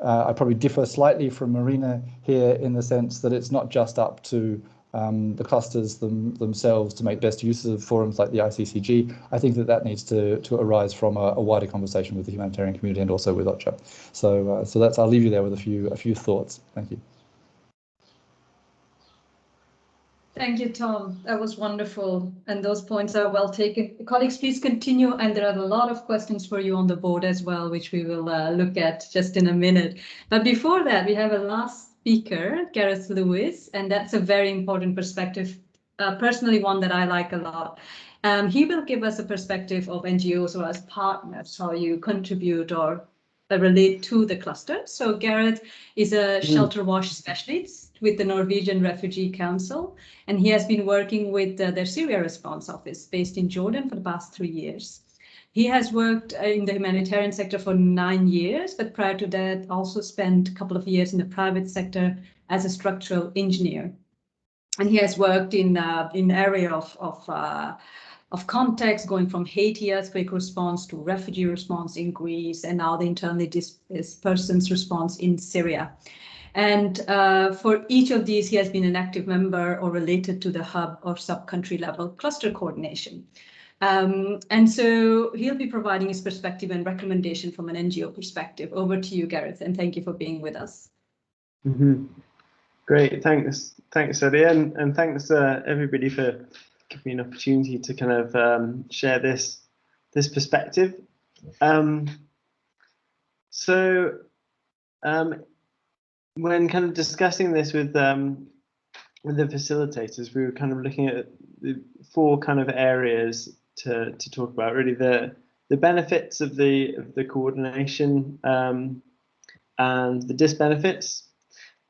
I probably differ slightly from Marina here in the sense that it's not just up to the clusters themselves to make best use of forums like the ICCG. I think that needs to arise from a wider conversation with the humanitarian community and also with OCHA. So that's, I'll leave you there with a few thoughts. Thank you. Thank you, Tom. That was wonderful. And those points are well taken. Colleagues, please continue. And there are a lot of questions for you on the board as well, which we will look at just in a minute. But before that, we have a last speaker, Gareth Lewis, and that's a very important perspective, personally one that I like a lot. He will give us a perspective of NGOs or as partners, how you contribute or relate to the cluster. So Gareth is a shelter wash specialist with the Norwegian Refugee Council, and he has been working with their Syria Response Office based in Jordan for the past 3 years. He has worked in the humanitarian sector for 9 years, but prior to that also spent a couple of years in the private sector as a structural engineer. And he has worked in area of context, going from Haiti earthquake response to refugee response in Greece, and now the internally displaced persons response in Syria. And for each of these, he has been an active member or related to the hub or sub-country level cluster coordination. And so he'll be providing his perspective and recommendation from an NGO perspective. Over to you, Gareth, and thank you for being with us. Great, thanks, Sadia, and thanks everybody for giving me an opportunity to kind of share this perspective. When kind of discussing this with the facilitators, we were kind of looking at the 4 kind of areas to talk about. Really, the benefits of the coordination and the disbenefits,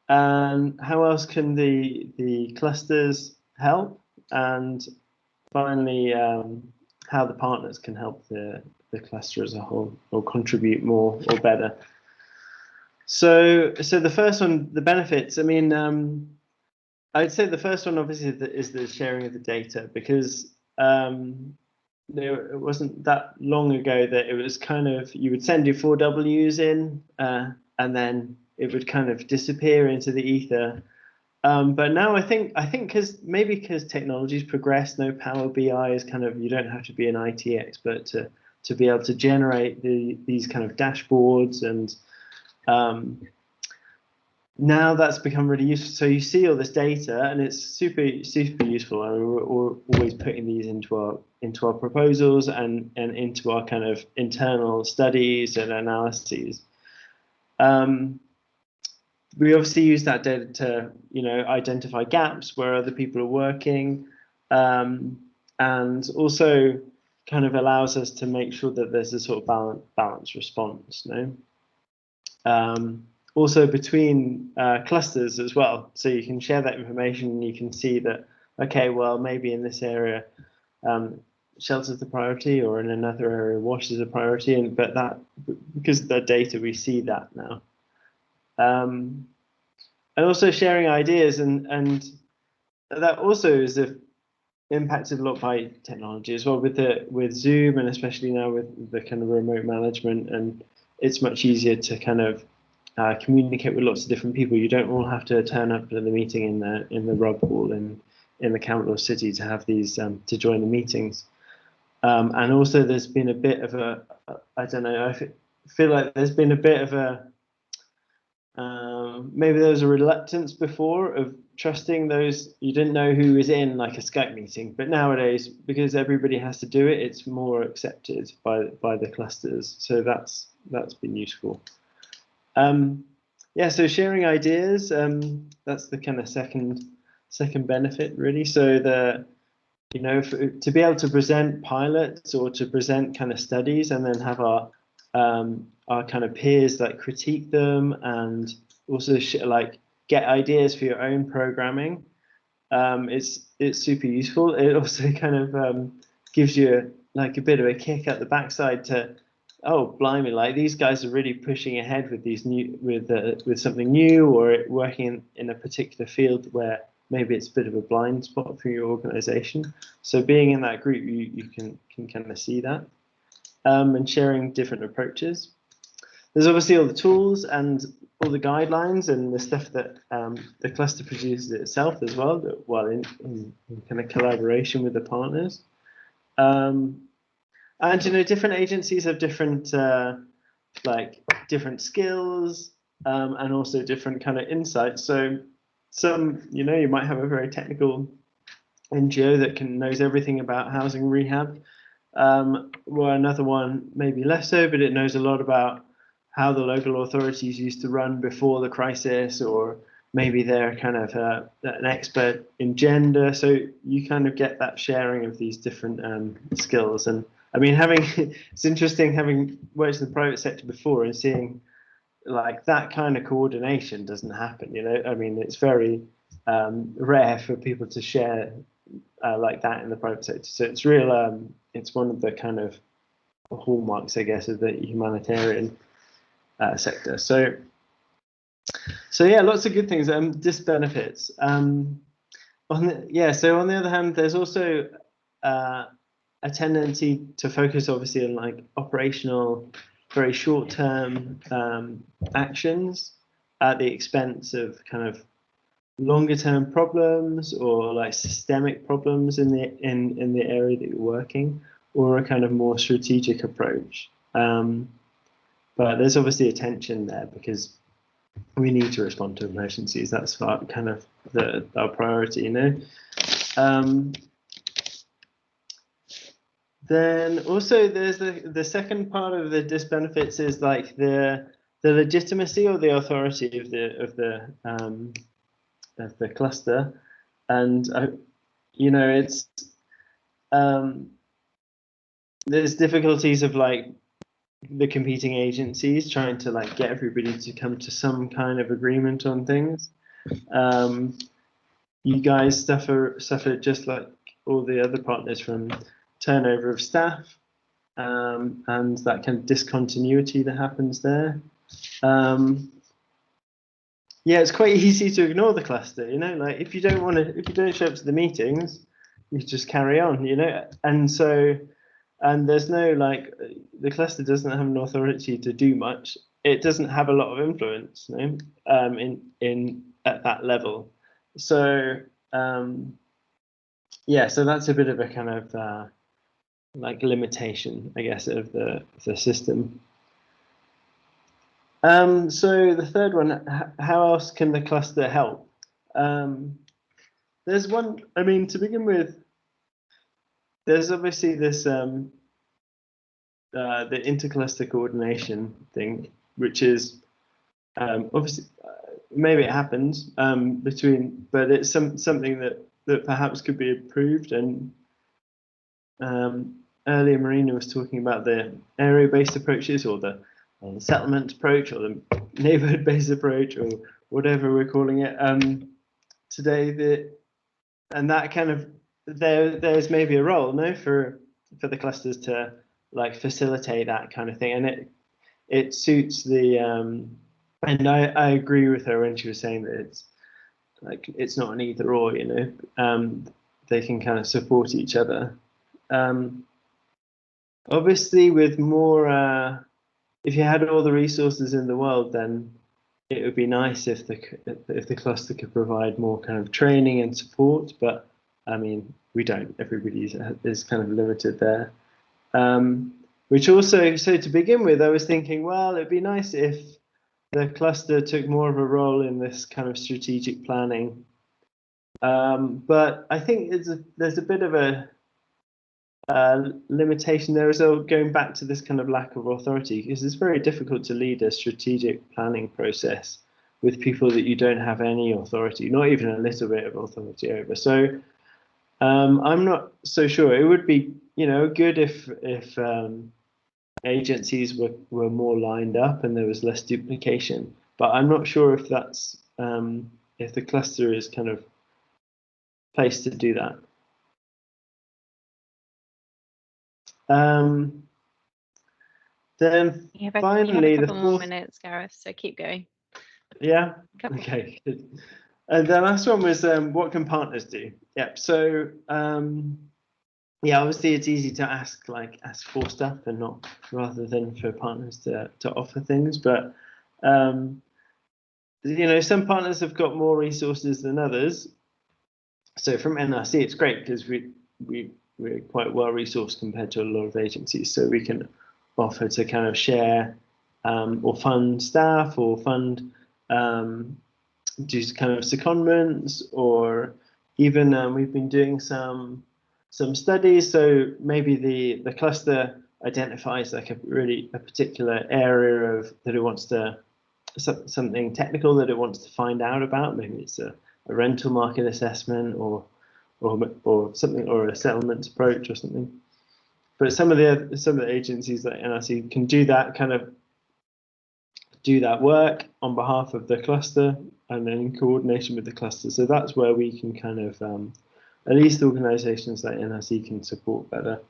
and how else can the clusters help, and finally how the partners can help the cluster as a whole, or contribute more or better. So the first one, the benefits. I mean, I'd say the first one obviously is the sharing of the data, because it wasn't that long ago that it was kind of, you would send your 4Ws in and then it would kind of disappear into the ether. But now I think because technology's progressed, no Power BI is kind of, you don't have to be an IT expert to be able to generate these kind of dashboards, and now that's become really useful. So you see all this data, and it's super useful. I mean, we're always putting these into our proposals and into our kind of internal studies and analyses. We obviously use that data to, identify gaps where other people are working, and also kind of allows us to make sure that there's a sort of balanced response. Also between clusters as well, so you can share that information, and you can see that, okay, well, maybe in this area shelter is the priority, or in another area wash is a priority, but that, because of the data, we see that now. And also sharing ideas, and that also is impacted a lot by technology as well, with Zoom, and especially now with the kind of remote management, and it's much easier to kind of communicate with lots of different people. You don't all have to turn up to the meeting in the Rub Hall in the capital city to have these to join the meetings. And also there's been a bit of a, I don't know, I feel like there's been a bit of a, maybe there was a reluctance before of trusting those, you didn't know who was in like a Skype meeting, but nowadays, because everybody has to do it, it's more accepted by the clusters. So that's been useful. Yeah, so sharing ideas, that's the kind of second benefit, really. So to be able to present pilots or to present kind of studies, and then have our kind of peers like critique them, and also like get ideas for your own programming. It's super useful. It also kind of gives you like a bit of a kick at the backside to, oh blimey, like these guys are really pushing ahead with these with something new, or working in a particular field where maybe it's a bit of a blind spot for your organization. So being in that group, you can kind of see that, and sharing different approaches. There's obviously all the tools and all the guidelines and the stuff that the cluster produces itself as well, while in kind of collaboration with the partners. And different agencies have different different skills, and also different kind of insights. So some, you might have a very technical NGO that knows everything about housing rehab. Well, another one maybe less so, but it knows a lot about how the local authorities used to run before the crisis, or maybe they're kind of an expert in gender. So you kind of get that sharing of these different skills. And I mean, it's interesting having worked in the private sector before and seeing like that kind of coordination doesn't happen. You know, I mean, it's very rare for people to share like that in the private sector. So it's real. It's one of the kind of hallmarks, I guess, of the humanitarian sector. So yeah, lots of good things. Disbenefits. So on the other hand, there's also a tendency to focus obviously on like operational, very short-term actions at the expense of kind of longer-term problems or like systemic problems in the area that you're working, or a kind of more strategic approach. But there's obviously a tension there because we need to respond to emergencies. That's kind of our priority, you know. Then also there's the second part of the disbenefits is like the legitimacy or the authority of the cluster, and you know, it's there's difficulties of like the competing agencies trying to like get everybody to come to some kind of agreement on things. You guys suffer just like all the other partners from turnover of staff, and that kind of discontinuity that happens there. Yeah, it's quite easy to ignore the cluster, you know, like if you don't show up to the meetings, you just carry on, you know, and there's no like, the cluster doesn't have an authority to do much. It doesn't have a lot of influence, you know, in at that level. So yeah, so that's a bit of a kind of like limitation, I guess, of the system. So the third one, how else can the cluster help? There's one, I mean, to begin with, there's obviously this the intercluster coordination thing, which is obviously maybe it happens but it's something that perhaps could be improved. And earlier Marina was talking about the area-based approaches, or the settlement approach, or the neighborhood-based approach, or whatever we're calling it today. And that kind of there's maybe a role, no, for the clusters to like facilitate that kind of thing, and it suits the and I agree with her when she was saying that it's like it's not an either or, you know. They can kind of support each other. Obviously, with more if you had all the resources in the world, then it would be nice if the cluster could provide more kind of training and support. But I mean, we don't. Everybody is kind of limited there. Which also, so to begin with, I was thinking, well, it'd be nice if the cluster took more of a role in this kind of strategic planning. But I think there's a bit of a limitation there as well, going back to this kind of lack of authority, because it's very difficult to lead a strategic planning process with people that you don't have any authority, not even a little bit of authority over. So I'm not so sure. It would be, you know, good if agencies were more lined up and there was less duplication. But I'm not sure if that's if the cluster is kind of placed to do that. Then finally, you have a couple more minutes, Gareth, so keep going. Yeah. Okay. Good. And the last one was what can partners do? Yeah. So yeah, obviously it's easy to ask for stuff and not rather than for partners to offer things. But you know, some partners have got more resources than others. So from NRC, it's great because we're quite well resourced compared to a lot of agencies. So we can offer to kind of share or fund staff, or fund do kind of secondments, or even we've been doing some studies. So maybe the cluster identifies like a particular area of that it wants to something technical that it wants to find out about. Maybe it's a rental market assessment or something, or a settlement approach or something. But some of the agencies like NRC can do that work on behalf of the cluster and then in coordination with the cluster. So that's where we can kind of at least organizations like NRC can support better.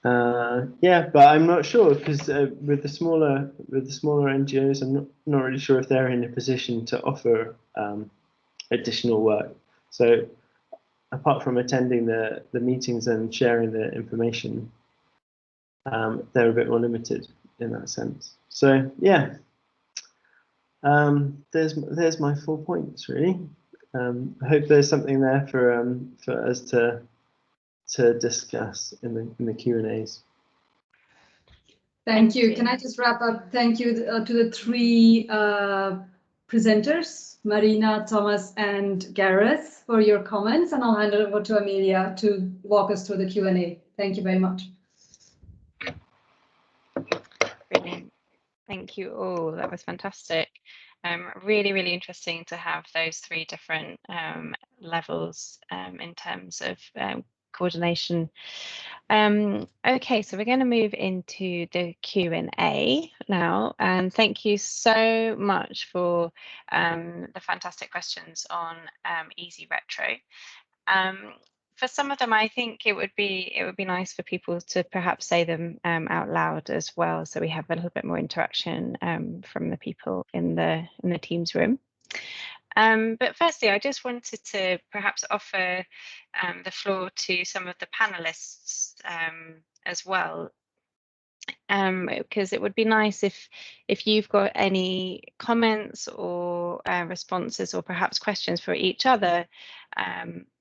Yeah, but I'm not sure because with the smaller NGOs, I'm not really sure if they're in a position to offer additional work. So apart from attending the meetings and sharing the information, they're a bit more limited in that sense. So yeah, there's my 4 points really. I hope there's something there for us to discuss in the Q&As. Thank you. Can I just wrap up? Thank you to the 3 presenters, Marina, Thomas, and Gareth, for your comments, and I'll hand it over to Amelia to walk us through the Q&A. Thank you very much. Brilliant. Thank you all. That was fantastic. Really, really interesting to have those 3 different levels in terms of coordination. Okay, so we're going to move into the Q&A now, and thank you so much for the fantastic questions on Easy Retro. For some of them, I think it would be nice for people to perhaps say them out loud as well, so we have a little bit more interaction from the people in the Teams room. But firstly, I just wanted to perhaps offer the floor to some of the panelists as well, because it would be nice if you've got any comments or responses or perhaps questions for each other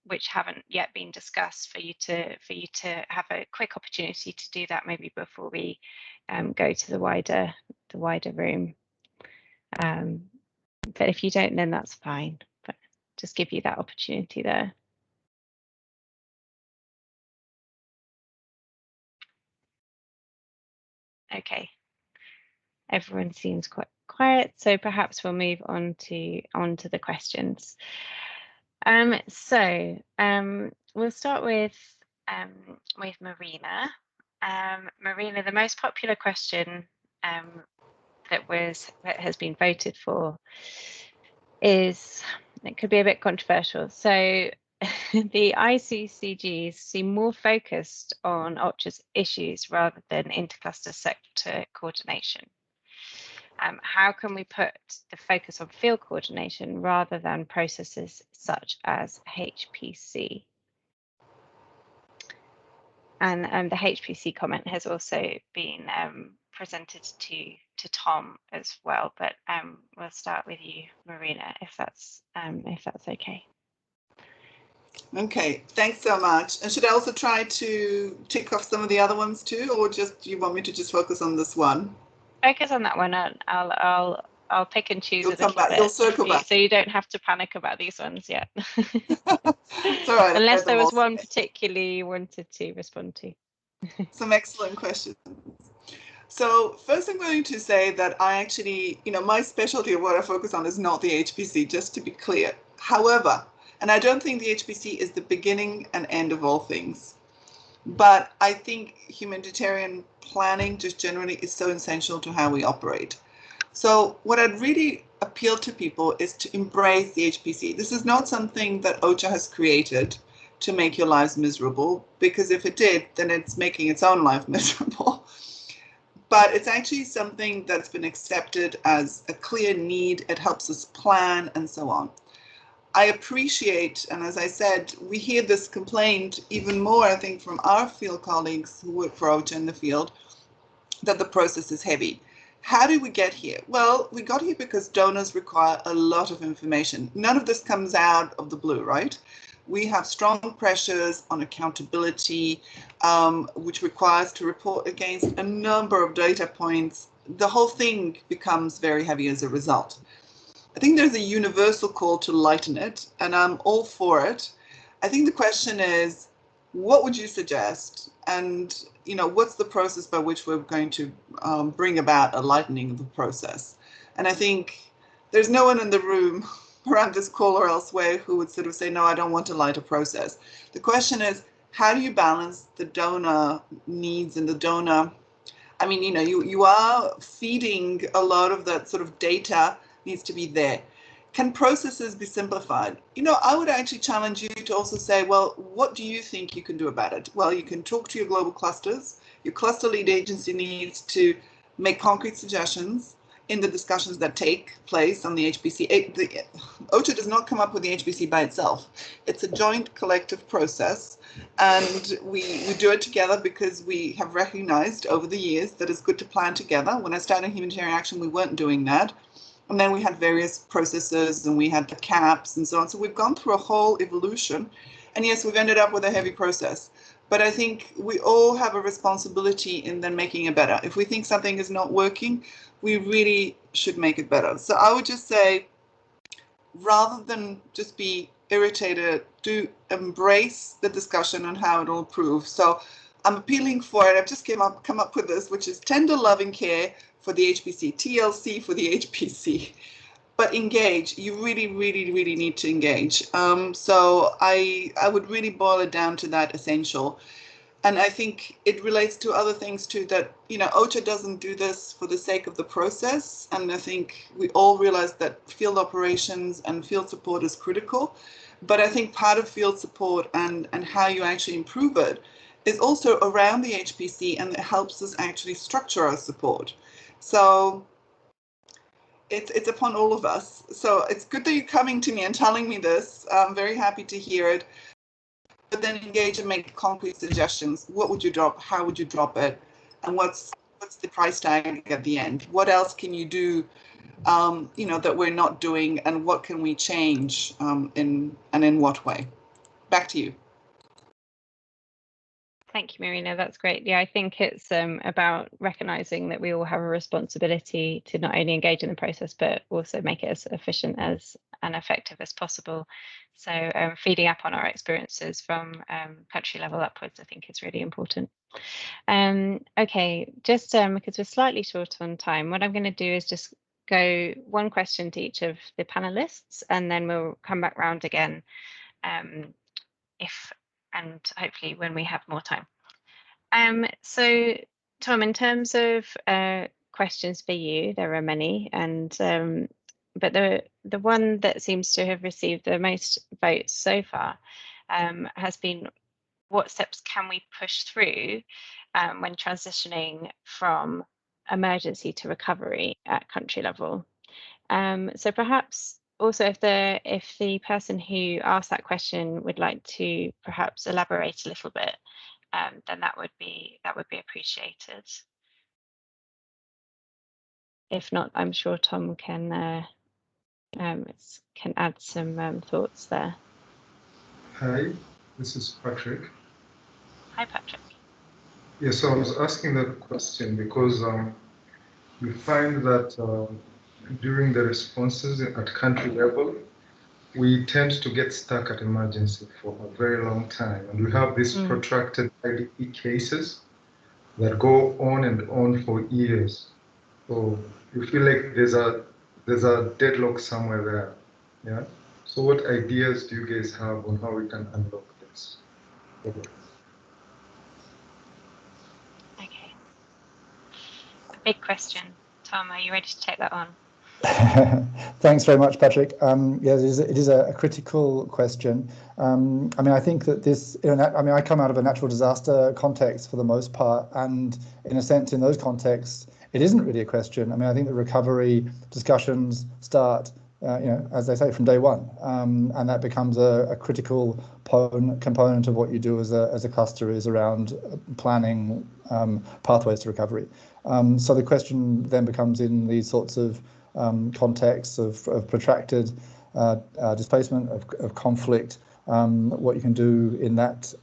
which haven't yet been discussed, for you to have a quick opportunity to do that maybe before we go to the wider room. But if you don't, then that's fine. But just give you that opportunity there. Okay. Everyone seems quite quiet, so perhaps we'll move on to the questions. We'll start with Marina. Marina, the most popular question that has been voted for is, it could be a bit controversial. So the ICCGs seem more focused on OCHA's issues rather than intercluster sector coordination. How can we put the focus on field coordination rather than processes such as HPC? And the HPC comment has also been presented to Tom as well, but we'll start with you, Marina, if that's okay. Okay, thanks so much. And should I also try to tick off some of the other ones too, or just you want me to just focus on this one? Focus on that one. I'll pick and choose a little bit. You'll circle back. So you don't have to panic about these ones yet. It's all right. Unless there was one particularly you wanted to respond to. Some excellent questions. So first I'm going to say that I actually, my specialty of what I focus on is not the HPC, just to be clear. However, and I don't think the HPC is the beginning and end of all things, but I think humanitarian planning just generally is so essential to how we operate. So what I'd really appeal to people is to embrace the HPC. This is not something that OCHA has created to make your lives miserable, because if it did, then it's making its own life miserable. But it's actually something that's been accepted as a clear need. It helps us plan and so on. I appreciate, and as I said, we hear this complaint even more, I think, from our field colleagues who work for OCHA in the field, that the process is heavy. How did we get here? Well, we got here because donors require a lot of information. None of this comes out of the blue, right? We have strong pressures on accountability, which requires to report against a number of data points. The whole thing becomes very heavy as a result. I think there's a universal call to lighten it, and I'm all for it. I think the question is, what would you suggest? And, you know, what's the process by which we're going to bring about a lightening of the process? And I think there's no one in the room around this call or elsewhere who would sort of say, no, I don't want to lighten process. The question is, how do you balance the donor needs and the donor? I mean, you know, you are feeding a lot of that sort of data needs to be there. Can processes be simplified? You know, I would actually challenge you to also say, well, what do you think you can do about it? Well, you can talk to your global clusters. Your cluster lead agency needs to make concrete suggestions in the discussions that take place on the HPC. OCHA does not come up with the HPC by itself. It's a joint collective process, and we do it together because we have recognized over the years that it's good to plan together. When I started humanitarian action, we weren't doing that. And then we had various processes and we had the caps and so on. So we've gone through a whole evolution. And yes, we've ended up with a heavy process. But I think we all have a responsibility in then making it better. If we think something is not working, we really should make it better. So I would just say, rather than just be irritated, do embrace the discussion on how it will improve. So I'm appealing for it. I've just come up with this, which is tender loving care for the HPC, TLC for the HPC. But engage, you really, really, really need to engage. So I would really boil it down to that essential. And I think it relates to other things too, that, you know, OCHA doesn't do this for the sake of the process. And I think we all realize that field operations and field support is critical. But I think part of field support and how you actually improve it is also around the HPC, and it helps us actually structure our support. So it's upon all of us. So it's good that you're coming to me and telling me this. I'm very happy to hear it. But then engage and make concrete suggestions. What would you drop? How would you drop it? And what's the price tag at the end? What else can you do, you know, that we're not doing, and what can we change in what way? Back to you. Thank you, Marina. That's great. Yeah, I think it's about recognizing that we all have a responsibility to not only engage in the process, but also make it as efficient as and effective as possible. So feeding up on our experiences from country level upwards, I think is really important. Okay, just because we're slightly short on time, what I'm going to do is just go one question to each of the panelists, and then we'll come back round again and hopefully when we have more time. So Tom, in terms of questions for you, there are many, and but the one that seems to have received the most votes so far has been, what steps can we push through when transitioning from emergency to recovery at country level? So perhaps also if the person who asked that question would like to perhaps elaborate a little bit, then that would be appreciated. If not, I'm sure Tom can add some thoughts there. Hi, this is Patrick. Hi, Patrick. Yeah, so I was asking that question because you find that during the responses at country level, we tend to get stuck at emergency for a very long time. And we have these protracted IDP cases that go on and on for years. So you feel like there's a deadlock somewhere there. Yeah. So what ideas do you guys have on how we can unlock this? Okay. A big question. Tom, are you ready to take that on? Thanks very much, Patrick. Yeah, it is a critical question. I mean, I think that this, I come out of a natural disaster context for the most part, and in a sense, in those contexts, it isn't really a question. I mean, I think the recovery discussions start, as they say, from day one, and that becomes a critical component of what you do as a cluster is around planning pathways to recovery. So the question then becomes, in these sorts of contexts of protracted displacement, of conflict, what you can do in that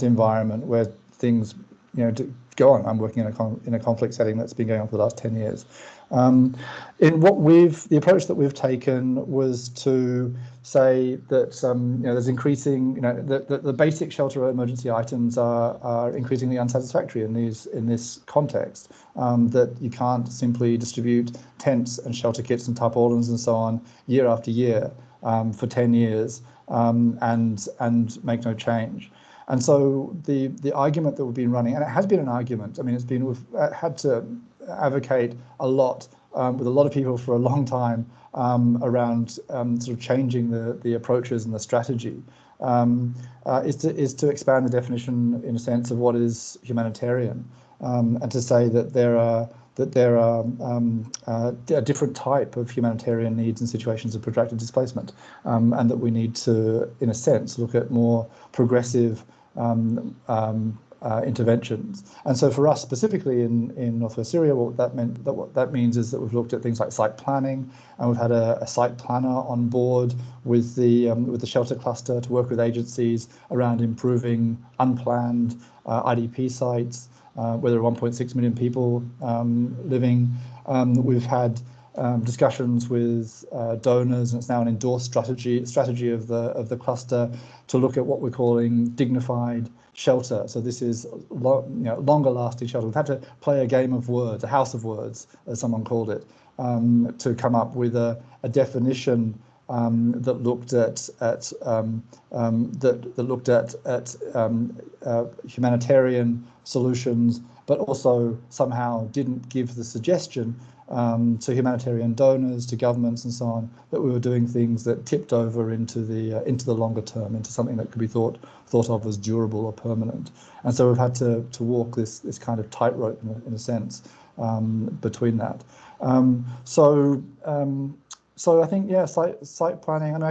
environment where things go on. I'm working in a conflict setting that's been going on for the last 10 years. The approach that we've taken was to say that there's increasing, the basic shelter emergency items are increasingly unsatisfactory in this context. That you can't simply distribute tents and shelter kits and tarpaulins and so on year after year for 10 years and make no change. And so the argument that we've been running, and it has been an argument. I mean, we've had to advocate a lot with a lot of people for a long time around sort of changing the approaches and the strategy. Is to expand the definition, in a sense, of what is humanitarian, and to say that there are a different type of humanitarian needs in situations of protracted displacement, and that we need to, in a sense, look at more progressive interventions. And so for us specifically in Northwest Syria, what that means is that we've looked at things like site planning, and we've had a site planner on board with the shelter cluster to work with agencies around improving unplanned IDP sites, where there are 1.6 million people living. We've had discussions with donors, and it's now an endorsed strategy of the cluster to look at what we're calling dignified shelter. So this is longer lasting shelter. We've had to play a game of words, a house of words, as someone called it, to come up with a definition that looked at humanitarian solutions, but also somehow didn't give the suggestion to humanitarian donors, to governments, and so on, that we were doing things that tipped over into the longer term, into something that could be thought of as durable or permanent. And so we've had to walk this kind of tightrope in a sense between that. So I think, yeah, site planning, and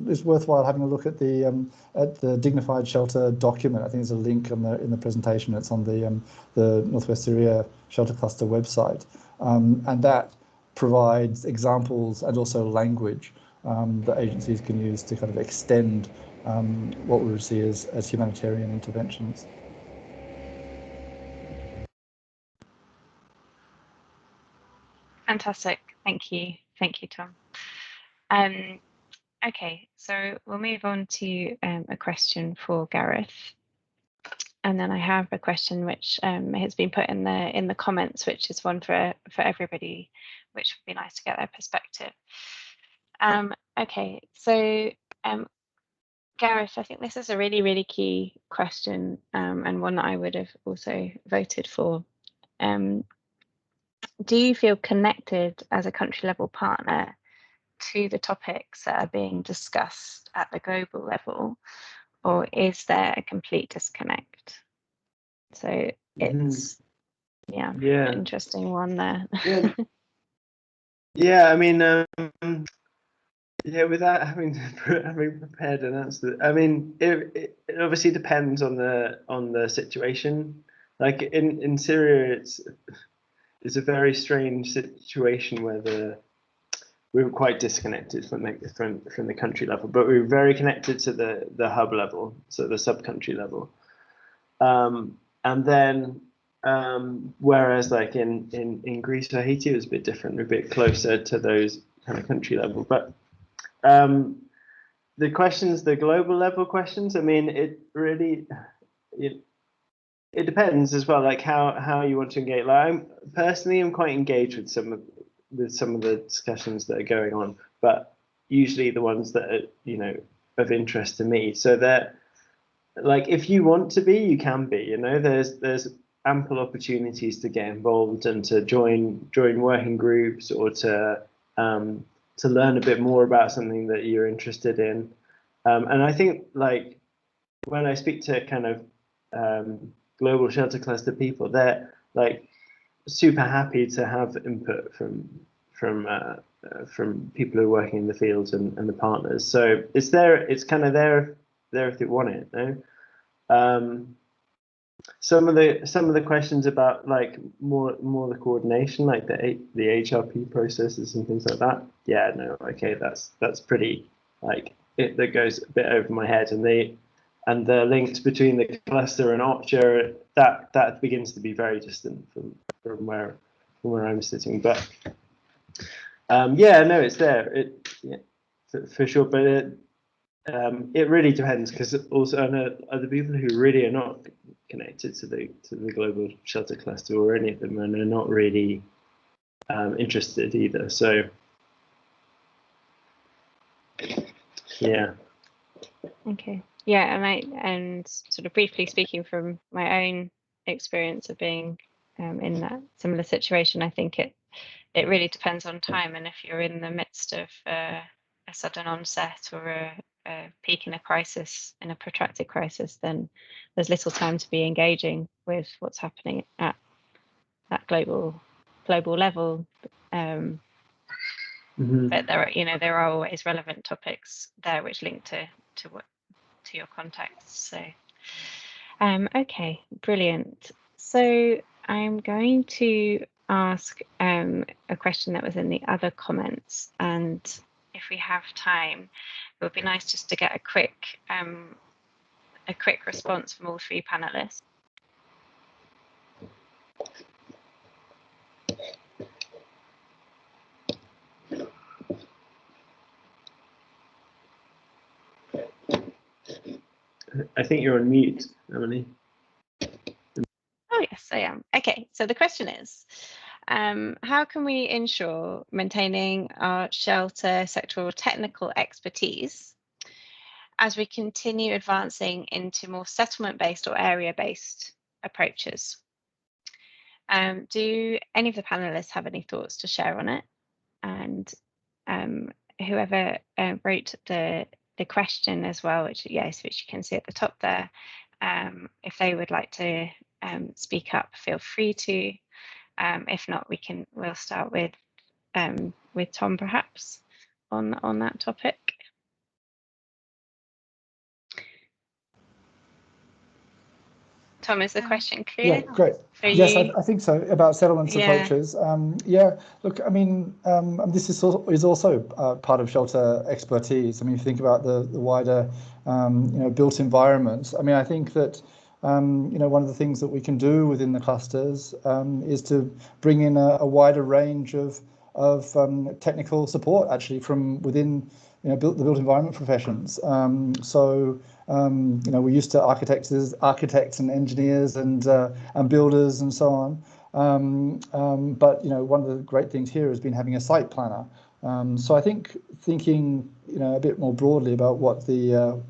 it's worthwhile having a look at the dignified shelter document. I think there's a link in the presentation. It's on the Northwest Syria Shelter Cluster website, and that provides examples and also language that agencies can use to kind of extend what we would see as humanitarian interventions. Fantastic. Thank you, Tom. Okay, so we'll move on to a question for Gareth, and then I have a question which has been put in the comments, which is one for everybody, which would be nice to get their perspective. Okay, so Gareth, I think this is a really, really key question, and one that I would have also voted for. Do you feel connected as a country level partner to the topics that are being discussed at the global level, or is there a complete disconnect? So it's an interesting one there. I mean, without having prepared an answer, I mean, it obviously depends on the situation. Like in Syria, it's a very strange situation where we were quite disconnected from the country level, but we were very connected to the hub level, so the sub-country level. And then, whereas like in Greece or Haiti, it was a bit different, a bit closer to those kind of country level. But the questions, the global level questions, I mean, it really, it depends as well, like how you want to engage. Like I'm quite engaged with some of the discussions that are going on, but usually the ones that are, of interest to me. So that, like, if you want to be, you can be. There's ample opportunities to get involved and to join working groups, or to learn a bit more about something that you're interested in. And I think, like, when I speak to kind of global shelter cluster people, they're like super happy to have input from people who are working in the fields and the partners. So it's kind of there if they want it. No? Some of the questions about like more the coordination, like the HRP processes and things like that. Yeah, no, okay, that's pretty, like, that goes a bit over my head, and and the links between the cluster and OPTIA, that begins to be very distant from where I'm sitting. But yeah, no, it's there. For sure, but it really depends, because also I know other people who really are not connected to the global shelter cluster, or any of them, and are not really interested either. So yeah. Okay. Yeah, and sort of briefly speaking from my own experience of being in that similar situation, I think it really depends on time, and if you're in the midst of a sudden onset or a peak in a crisis, in a protracted crisis, then there's little time to be engaging with what's happening at that global level. But there are always relevant topics there which link to your contacts. So okay, brilliant. So I'm going to ask a question that was in the other comments, and if we have time, it would be nice just to get a quick response from all three panelists. I think you're on mute, Emily. Oh yes, I am. Okay, so the question is, how can we ensure maintaining our shelter sectoral technical expertise as we continue advancing into more settlement-based or area-based approaches? Do any of the panelists have any thoughts to share on it? And whoever wrote the question as well, which you can see at the top there, if they would like to speak up, feel free to. If not, we'll start with Tom perhaps on that topic. Tom, is the question clear? Yeah, great. Yes, I think so, about settlements approaches. Yeah, look, I mean, this is also part of shelter expertise. I mean, if you think about the wider, built environments, I mean, I think that, one of the things that we can do within the clusters is to bring in a wider range of technical support, actually, from within the built environment professions. We're used to architects and engineers and builders and so on. But one of the great things here has been having a site planner. So I think thinking a bit more broadly about what the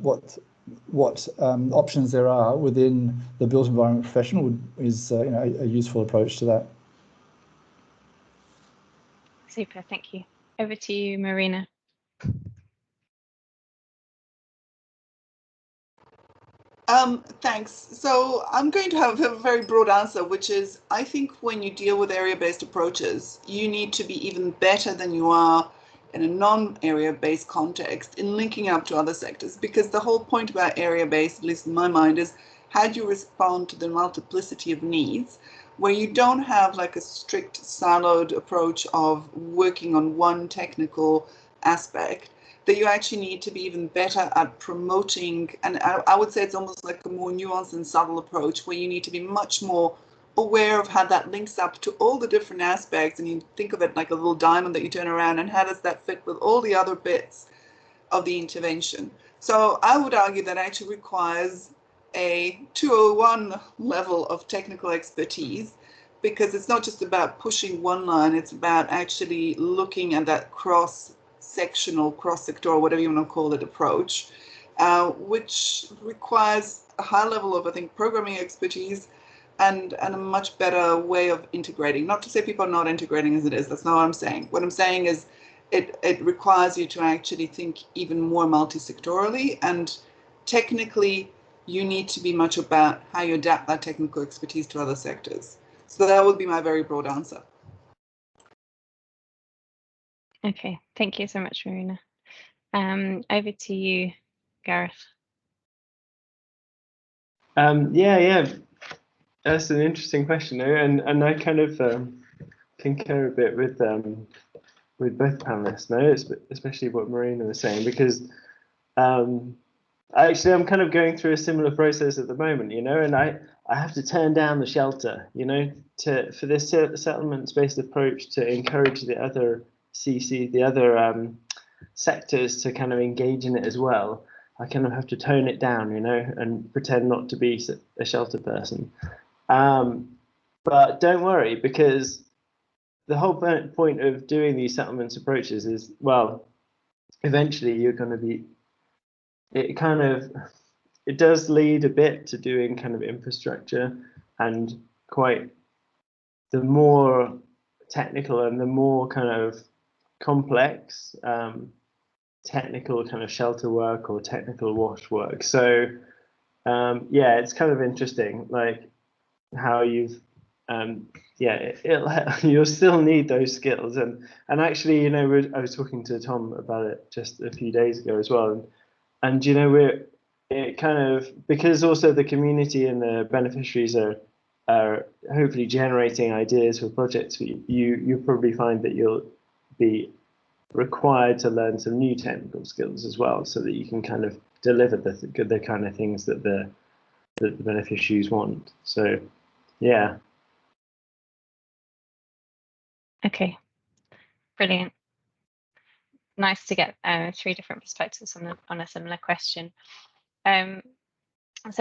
what options there are within the built environment profession is a useful approach to that. Super, thank you. Over to you, Marina. Thanks. So I'm going to have a very broad answer, which is, I think when you deal with area-based approaches, you need to be even better than you are in a non-area-based context in linking up to other sectors, because the whole point about area-based, at least in my mind, is how do you respond to the multiplicity of needs, where you don't have like a strict siloed approach of working on one technical aspect, that you actually need to be even better at promoting. And I would say it's almost like a more nuanced and subtle approach, where you need to be much more aware of how that links up to all the different aspects. And you think of it like a little diamond that you turn around, and how does that fit with all the other bits of the intervention? So I would argue that actually requires a 201 level of technical expertise, because it's not just about pushing one line, it's about actually looking at that cross-sectional, cross-sectoral, whatever you want to call it, approach, which requires a high level of, I think, programming expertise and a much better way of integrating. Not to say people are not integrating as it is, that's not what I'm saying. What I'm saying is it requires you to actually think even more multi-sectorally, and technically you need to be much about how you adapt that technical expertise to other sectors. So that would be my very broad answer. Okay, thank you so much, Marina. Over to you, Gareth. Yeah, that's an interesting question, and I kind of concur a bit with both panelists, especially what Marina was saying, because Actually, I'm kind of going through a similar process at the moment, you know, and I have to turn down the shelter, you know, for this settlements-based approach to encourage the other sectors to kind of engage in it as well. I kind of have to tone it down, you know, and pretend not to be a shelter person. But don't worry, because the whole point of doing these settlements approaches is, well, eventually you're going to be, it does lead a bit to doing kind of infrastructure, and quite the more technical and the more kind of complex technical kind of shelter work or technical wash work. So yeah, it's kind of interesting, like how you've you'll still need those skills, and actually, you know, I was talking to Tom about it just a few days ago as well, and you know, it kind of, because also the community and the beneficiaries are hopefully generating ideas for projects for you, you probably find that you'll be required to learn some new technical skills as well, so that you can kind of deliver the kind of things that the beneficiaries want. So yeah. Okay, brilliant. Nice to get 3 different perspectives on a similar question. So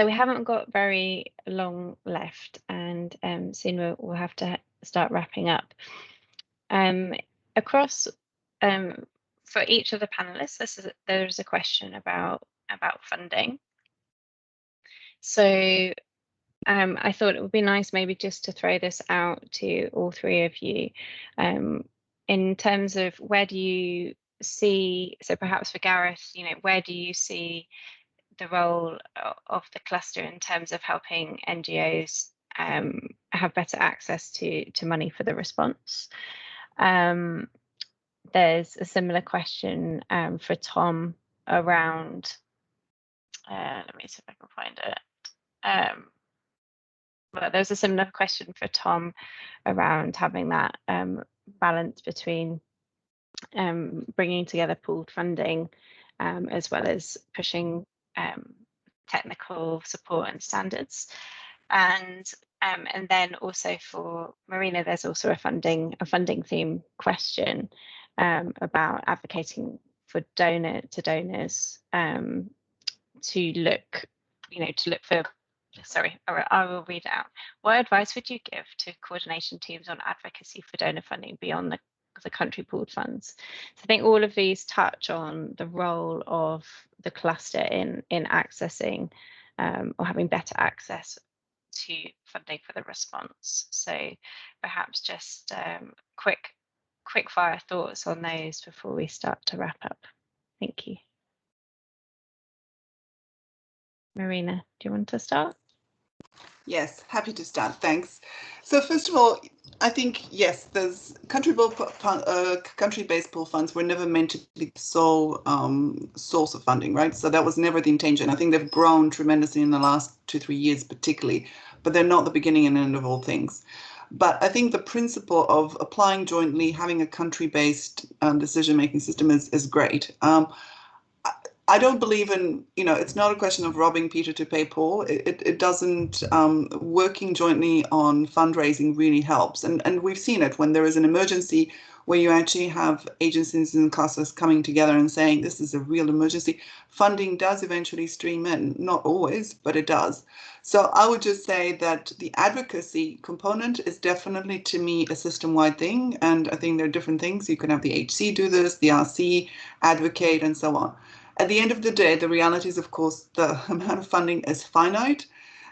we haven't got very long left, and soon we'll have to start wrapping up. Across for each of the panelists, there's a question about funding. So I thought it would be nice maybe just to throw this out to all 3 of you, in terms of where do you see, so perhaps for Gareth, you know, where do you see the role of the cluster in terms of helping NGOs have better access to money for the response? There's a similar question for Tom around, let me see if I can find it. But there's a similar question for Tom around having that balance between bringing together pooled funding as well as pushing technical support and standards. And then also for Marina, there's also a funding theme question about advocating for donors to look for. Sorry, I will read it out. What advice would you give to coordination teams on advocacy for donor funding beyond the country pooled funds? So I think all of these touch on the role of the cluster in accessing or having better access to funding for the response. So perhaps just quick fire thoughts on those before we start to wrap up. Thank you. Marina, do you want to start? Yes, happy to start. Thanks. So first of all, I think, yes, there's country-based pool funds were never meant to be the sole source of funding, right? So that was never the intention. I think they've grown tremendously in the last 2-3 years particularly, but they're not the beginning and end of all things. But I think the principle of applying jointly, having a country-based decision-making system is great. I don't believe in, you know, it's not a question of robbing Peter to pay Paul. It doesn't, working jointly on fundraising really helps. And we've seen it when there is an emergency where you actually have agencies and clusters coming together and saying, this is a real emergency. Funding does eventually stream in, not always, but it does. So I would just say that the advocacy component is definitely, to me, a system-wide thing. And I think there are different things. You can have the HC do this, the RC advocate, and so on. At the end of the day, the reality is, of course, the amount of funding is finite,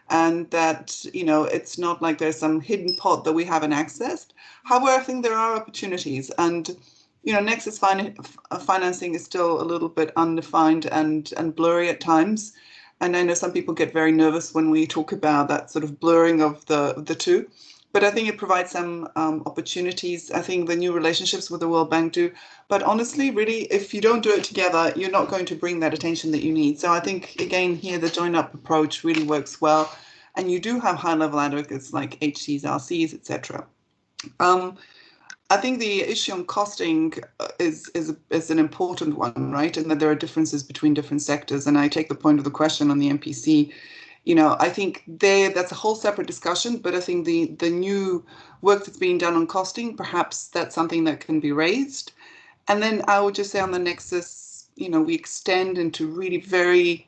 and that, you know, it's not like there's some hidden pot that we haven't accessed. However, I think there are opportunities, and, you know, Nexus financing is still a little bit undefined and blurry at times. And I know some people get very nervous when we talk about that sort of blurring of the two. But I think it provides some opportunities. I think the new relationships with the World Bank do. But honestly, really, if you don't do it together, you're not going to bring that attention that you need. So I think, again, here, the join-up approach really works well. And you do have high-level advocates like HCs, RCs, etc. I think the issue on costing is an important one, right? And that there are differences between different sectors. And I take the point of the question on the MPC. You know, I think that's a whole separate discussion, but I think the new work that's being done on costing, perhaps that's something that can be raised. And then I would just say on the nexus, you know, we extend into really very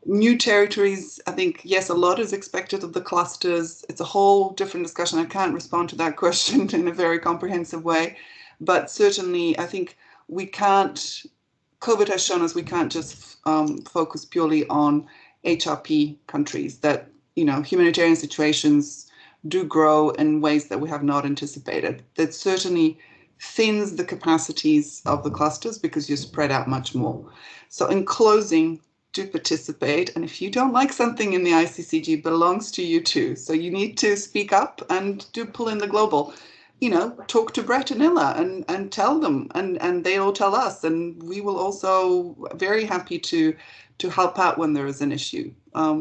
new territories. I think, yes, a lot is expected of the clusters. It's a whole different discussion. I can't respond to that question in a very comprehensive way, but certainly I think we can't, COVID has shown us we can't just focus purely on HRP countries, that, you know, humanitarian situations do grow in ways that we have not anticipated. That certainly thins the capacities of the clusters because you're spread out much more. So in closing, do participate. And if you don't like something in the ICCG, it belongs to you too. So you need to speak up and do pull in the global. You know, talk to Brett and Illa and tell them, and they'll tell us. And we will also very happy to help out when there is an issue.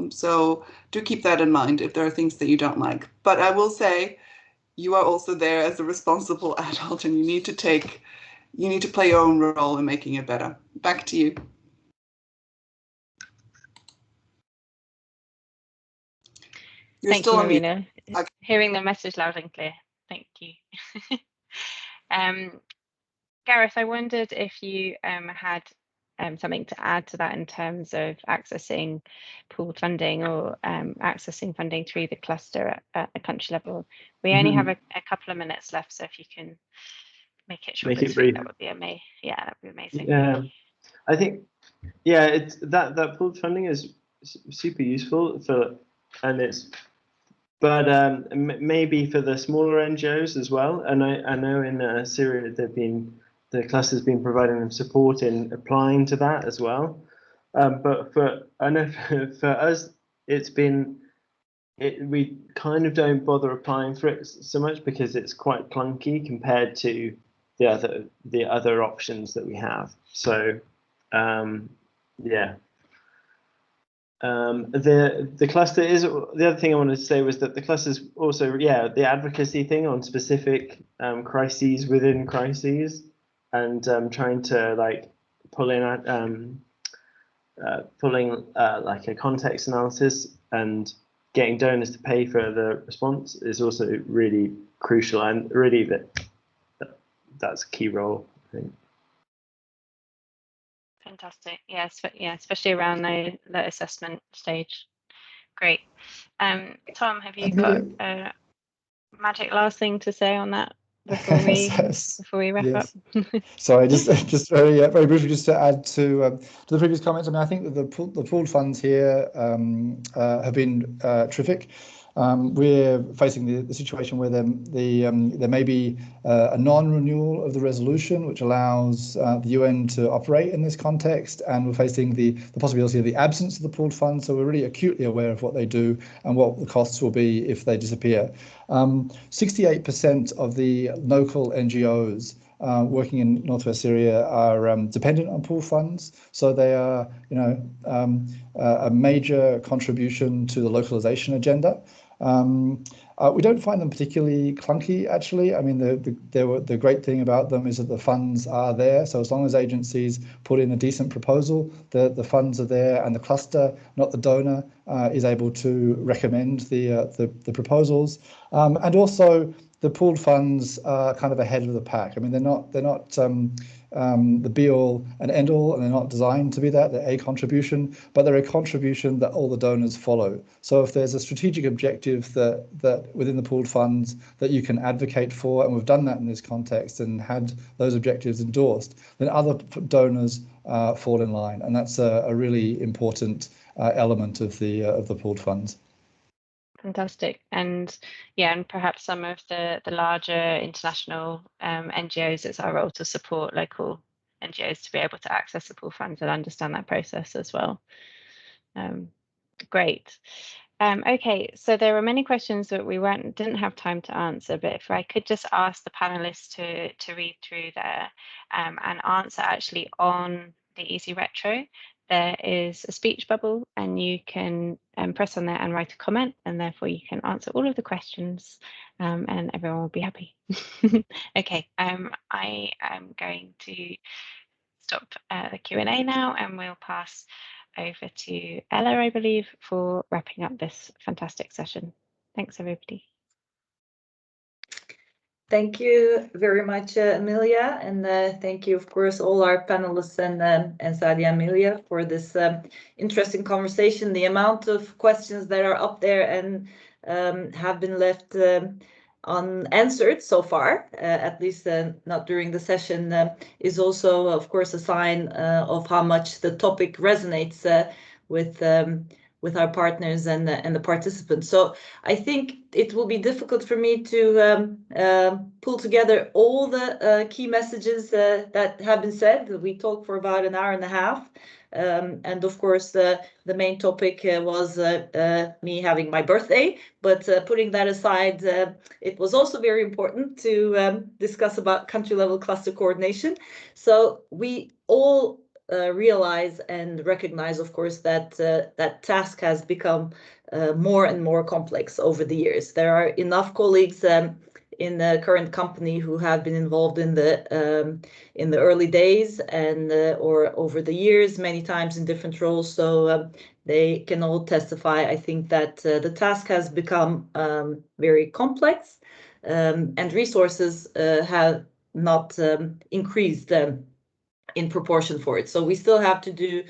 So do keep that in mind if there are things that you don't like. But I will say, you are also there as a responsible adult, and you need to play your own role in making it better. Back to you. Thank you, Marina. Okay. Hearing the message loud and clear. Thank you. Gareth, I wondered if you had something to add to that in terms of accessing pooled funding or accessing funding through the cluster at a country level. We only have a couple of minutes left, so if you can make it short and sweet, that would be amazing. Yeah, that would be amazing. Yeah, I think, yeah, it's that pooled funding is super useful but maybe for the smaller NGOs as well. And I know in Syria the cluster's been providing them support in applying to that as well. But I know for us, we kind of don't bother applying for it so much because it's quite clunky compared to the other options that we have. So yeah. The cluster is, the other thing I wanted to say was that the cluster is also, yeah, the advocacy thing on specific crises within crises, and trying to like pulling like a context analysis and getting donors to pay for the response is also really crucial, and really that's a key role, I think. Fantastic. Yes, yeah, especially around the assessment stage. Great. Tom, have you got a magic last thing to say on that before we wrap up? Sorry, just very briefly, just to add to the previous comments. I mean, I think that the pooled funds here have been terrific. We're facing the situation where there may be a non-renewal of the resolution, which allows the UN to operate in this context, and we're facing the possibility of the absence of the pooled funds. So we're really acutely aware of what they do and what the costs will be if they disappear. 68% of the local NGOs working in northwest Syria are dependent on pool funds, so they are, you know, a major contribution to the localization agenda. We don't find them particularly clunky, actually. I mean, the great thing about them is that the funds are there. So as long as agencies put in a decent proposal, the funds are there, and the cluster, not the donor, is able to recommend the proposals. And also, the pooled funds are kind of ahead of the pack. I mean, they're not the be all and end all, and they're not designed to be that. They're a contribution, but they're a contribution that all the donors follow. So if there's a strategic objective that within the pooled funds that you can advocate for, and we've done that in this context and had those objectives endorsed, then other donors fall in line, and that's a really important element of the pooled funds. Fantastic. And yeah, and perhaps some of the larger international NGOs, it's our role to support local NGOs to be able to access the pool funds and understand that process as well. Great. Okay, so there were many questions that we didn't have time to answer, but if I could just ask the panelists to read through there and answer actually on the Easy Retro, there is a speech bubble, and you can press on there and write a comment, and therefore you can answer all of the questions, and everyone will be happy. Okay, I am going to stop the Q&A now, and we'll pass over to Ella, I believe, for wrapping up this fantastic session. Thanks, everybody. Thank you very much, Amelia, and thank you, of course, all our panelists and Sadia and Amelia for this interesting conversation. The amount of questions that are up there and have been left unanswered so far, at least not during the session, is also, of course, a sign of how much the topic resonates with our partners and the participants. So I think it will be difficult for me to pull together all the key messages that have been said. We talked for about an hour and a half. And of course, the main topic was me having my birthday. But putting that aside, it was also very important to discuss about country-level cluster coordination. So we all realize and recognize, of course, that that task has become more and more complex over the years. There are enough colleagues in the current company who have been involved in the early days and or over the years, many times in different roles. So they can all testify, I think, that the task has become very complex, and resources have not increased in proportion for it. So we still have to do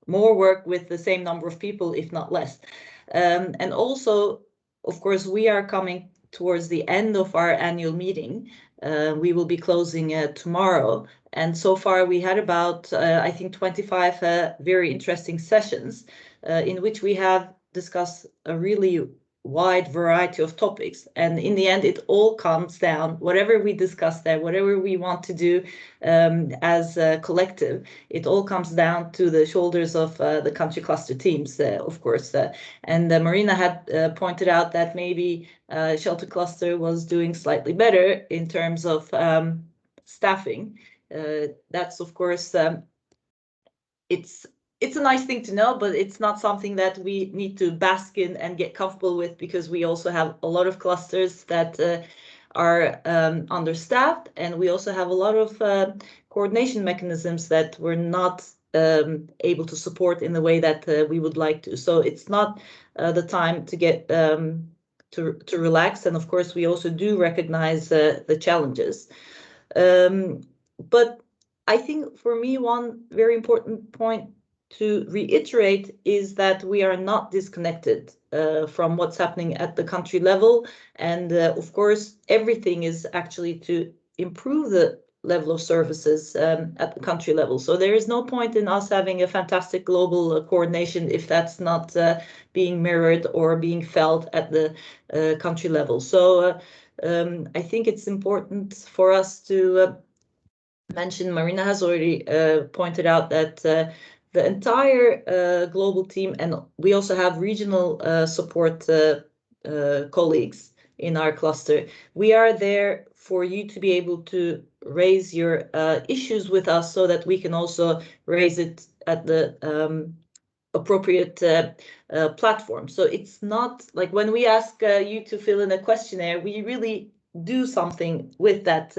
more work with the same number of people, if not less. And also, of course, we are coming towards the end of our annual meeting. We will be closing tomorrow. And so far we had about, I think, 25 very interesting sessions in which we have discussed a really wide variety of topics. And in the end, it all comes down, whatever we discuss there, whatever we want to do as a collective, it all comes down to the shoulders of the country cluster teams, of course. And Marina had pointed out that maybe Shelter Cluster was doing slightly better in terms of staffing. That's, of course, it's a nice thing to know, but it's not something that we need to bask in and get comfortable with, because we also have a lot of clusters that are understaffed, and we also have a lot of coordination mechanisms that we're not able to support in the way that we would like to. So it's not the time to get to relax. And of course, we also do recognize the challenges. But I think for me, one very important point to reiterate is that we are not disconnected from what's happening at the country level. And of course, everything is actually to improve the level of services at the country level. So there is no point in us having a fantastic global coordination if that's not being mirrored or being felt at the country level. So I think it's important for us to mention, Marina has already pointed out that the entire global team, and we also have regional support colleagues in our cluster. We are there for you to be able to raise your issues with us so that we can also raise it at the appropriate platform. So it's not like when we ask you to fill in a questionnaire, we really do something with that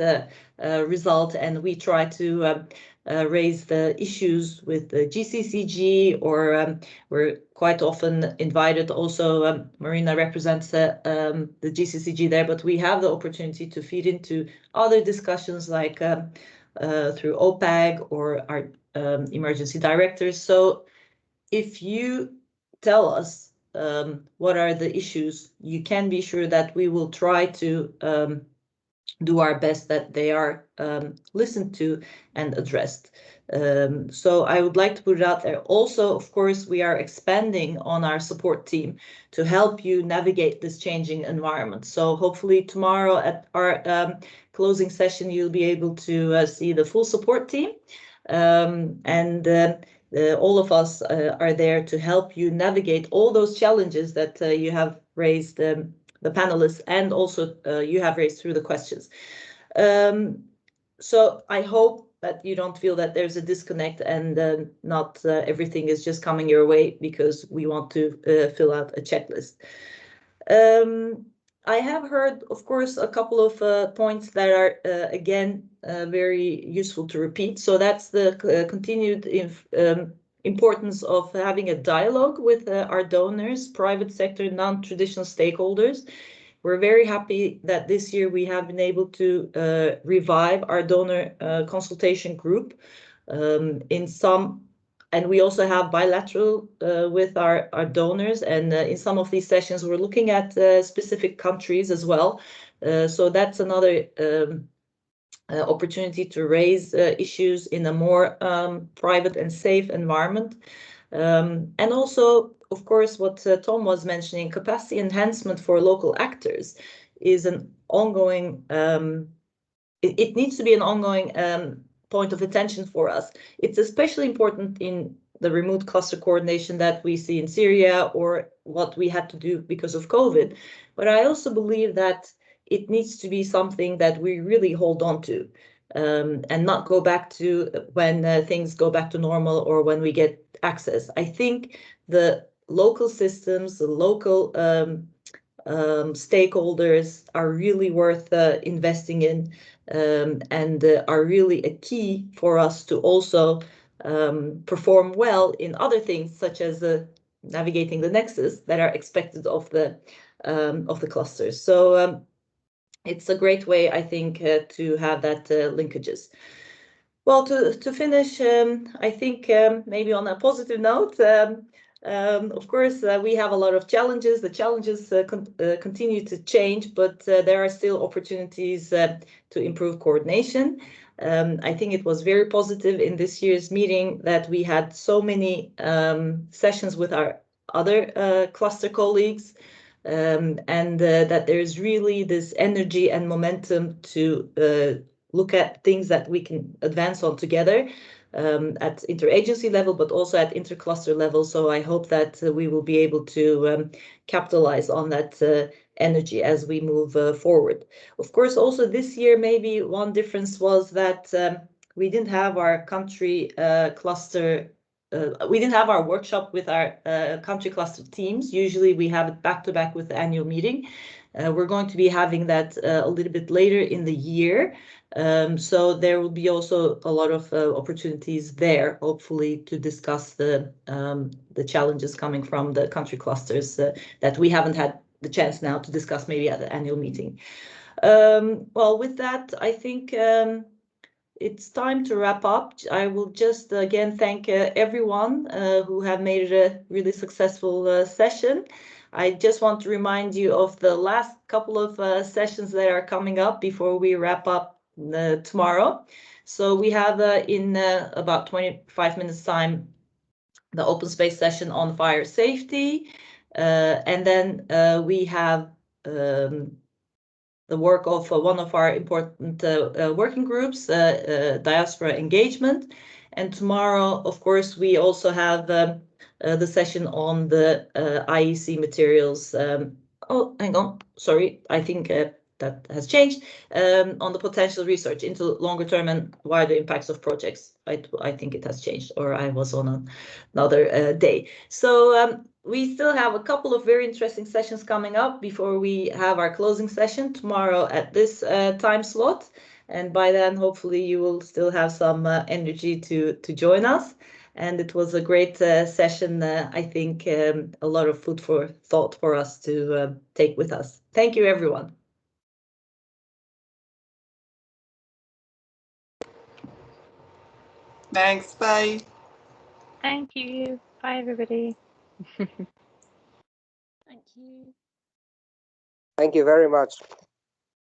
result, and we try to raise the issues with the GCCG, or we're quite often invited. Also, Marina represents the GCCG there, but we have the opportunity to feed into other discussions like through OPAG or our emergency directors. So if you tell us what are the issues, you can be sure that we will try to do our best that they are listened to and addressed. So I would like to put it out there. Also, of course, we are expanding on our support team to help you navigate this changing environment. So hopefully tomorrow at our closing session, you'll be able to see the full support team. All of us are there to help you navigate all those challenges that you have raised, the panelists, and also you have raised through the questions. So I hope that you don't feel that there's a disconnect and not everything is just coming your way because we want to fill out a checklist. I have heard, of course, a couple of points that are, again, very useful to repeat. So that's the continued importance of having a dialogue with our donors, private sector, non-traditional stakeholders. We're very happy that this year we have been able to revive our donor consultation group in some, and we also have bilateral with our donors, and in some of these sessions we're looking at specific countries as well. So that's another opportunity to raise issues in a more private and safe environment. And also, of course, what Tom was mentioning, capacity enhancement for local actors is an ongoing, it needs to be an ongoing point of attention for us. It's especially important in the remote cluster coordination that we see in Syria or what we had to do because of COVID. But I also believe that it needs to be something that we really hold on to and not go back to when things go back to normal or when we get access. I think the local systems, the local stakeholders are really worth investing in and are really a key for us to also perform well in other things such as navigating the nexus that are expected of the clusters. So it's a great way, I think, to have that linkages. Well, to finish, I think maybe on a positive note, of course, we have a lot of challenges. The challenges continue to change, but there are still opportunities to improve coordination. I think it was very positive in this year's meeting that we had so many sessions with our other cluster colleagues, and that there's really this energy and momentum to look at things that we can advance on together at interagency level, but also at intercluster level. So I hope that we will be able to capitalize on that energy as we move forward. Of course, also this year, maybe one difference was that we didn't have our country cluster. We didn't have our workshop with our country cluster teams. Usually we have it back to back with the annual meeting. We're going to be having that a little bit later in the year. So there will be also a lot of opportunities there, hopefully, to discuss the challenges coming from the country clusters that we haven't had the chance now to discuss maybe at the annual meeting. Well, with that, I think it's time to wrap up. I will just again thank everyone who have made it a really successful session. I just want to remind you of the last couple of sessions that are coming up before we wrap up tomorrow. So we have in about 25 minutes time the open space session on fire safety, and then we have the work of one of our important working groups, diaspora engagement. And tomorrow, of course, we also have the session on the IEC materials. Oh, hang on, sorry, I think that has changed, on the potential research into longer term and wider impacts of projects. I think it has changed, or I was on another day. So we still have a couple of very interesting sessions coming up before we have our closing session tomorrow at this time slot. And by then, hopefully, you will still have some energy to join us. And it was a great session. I think a lot of food for thought for us to take with us. Thank you, everyone. Thanks. Bye. Thank you. Bye, everybody. Thank you very much.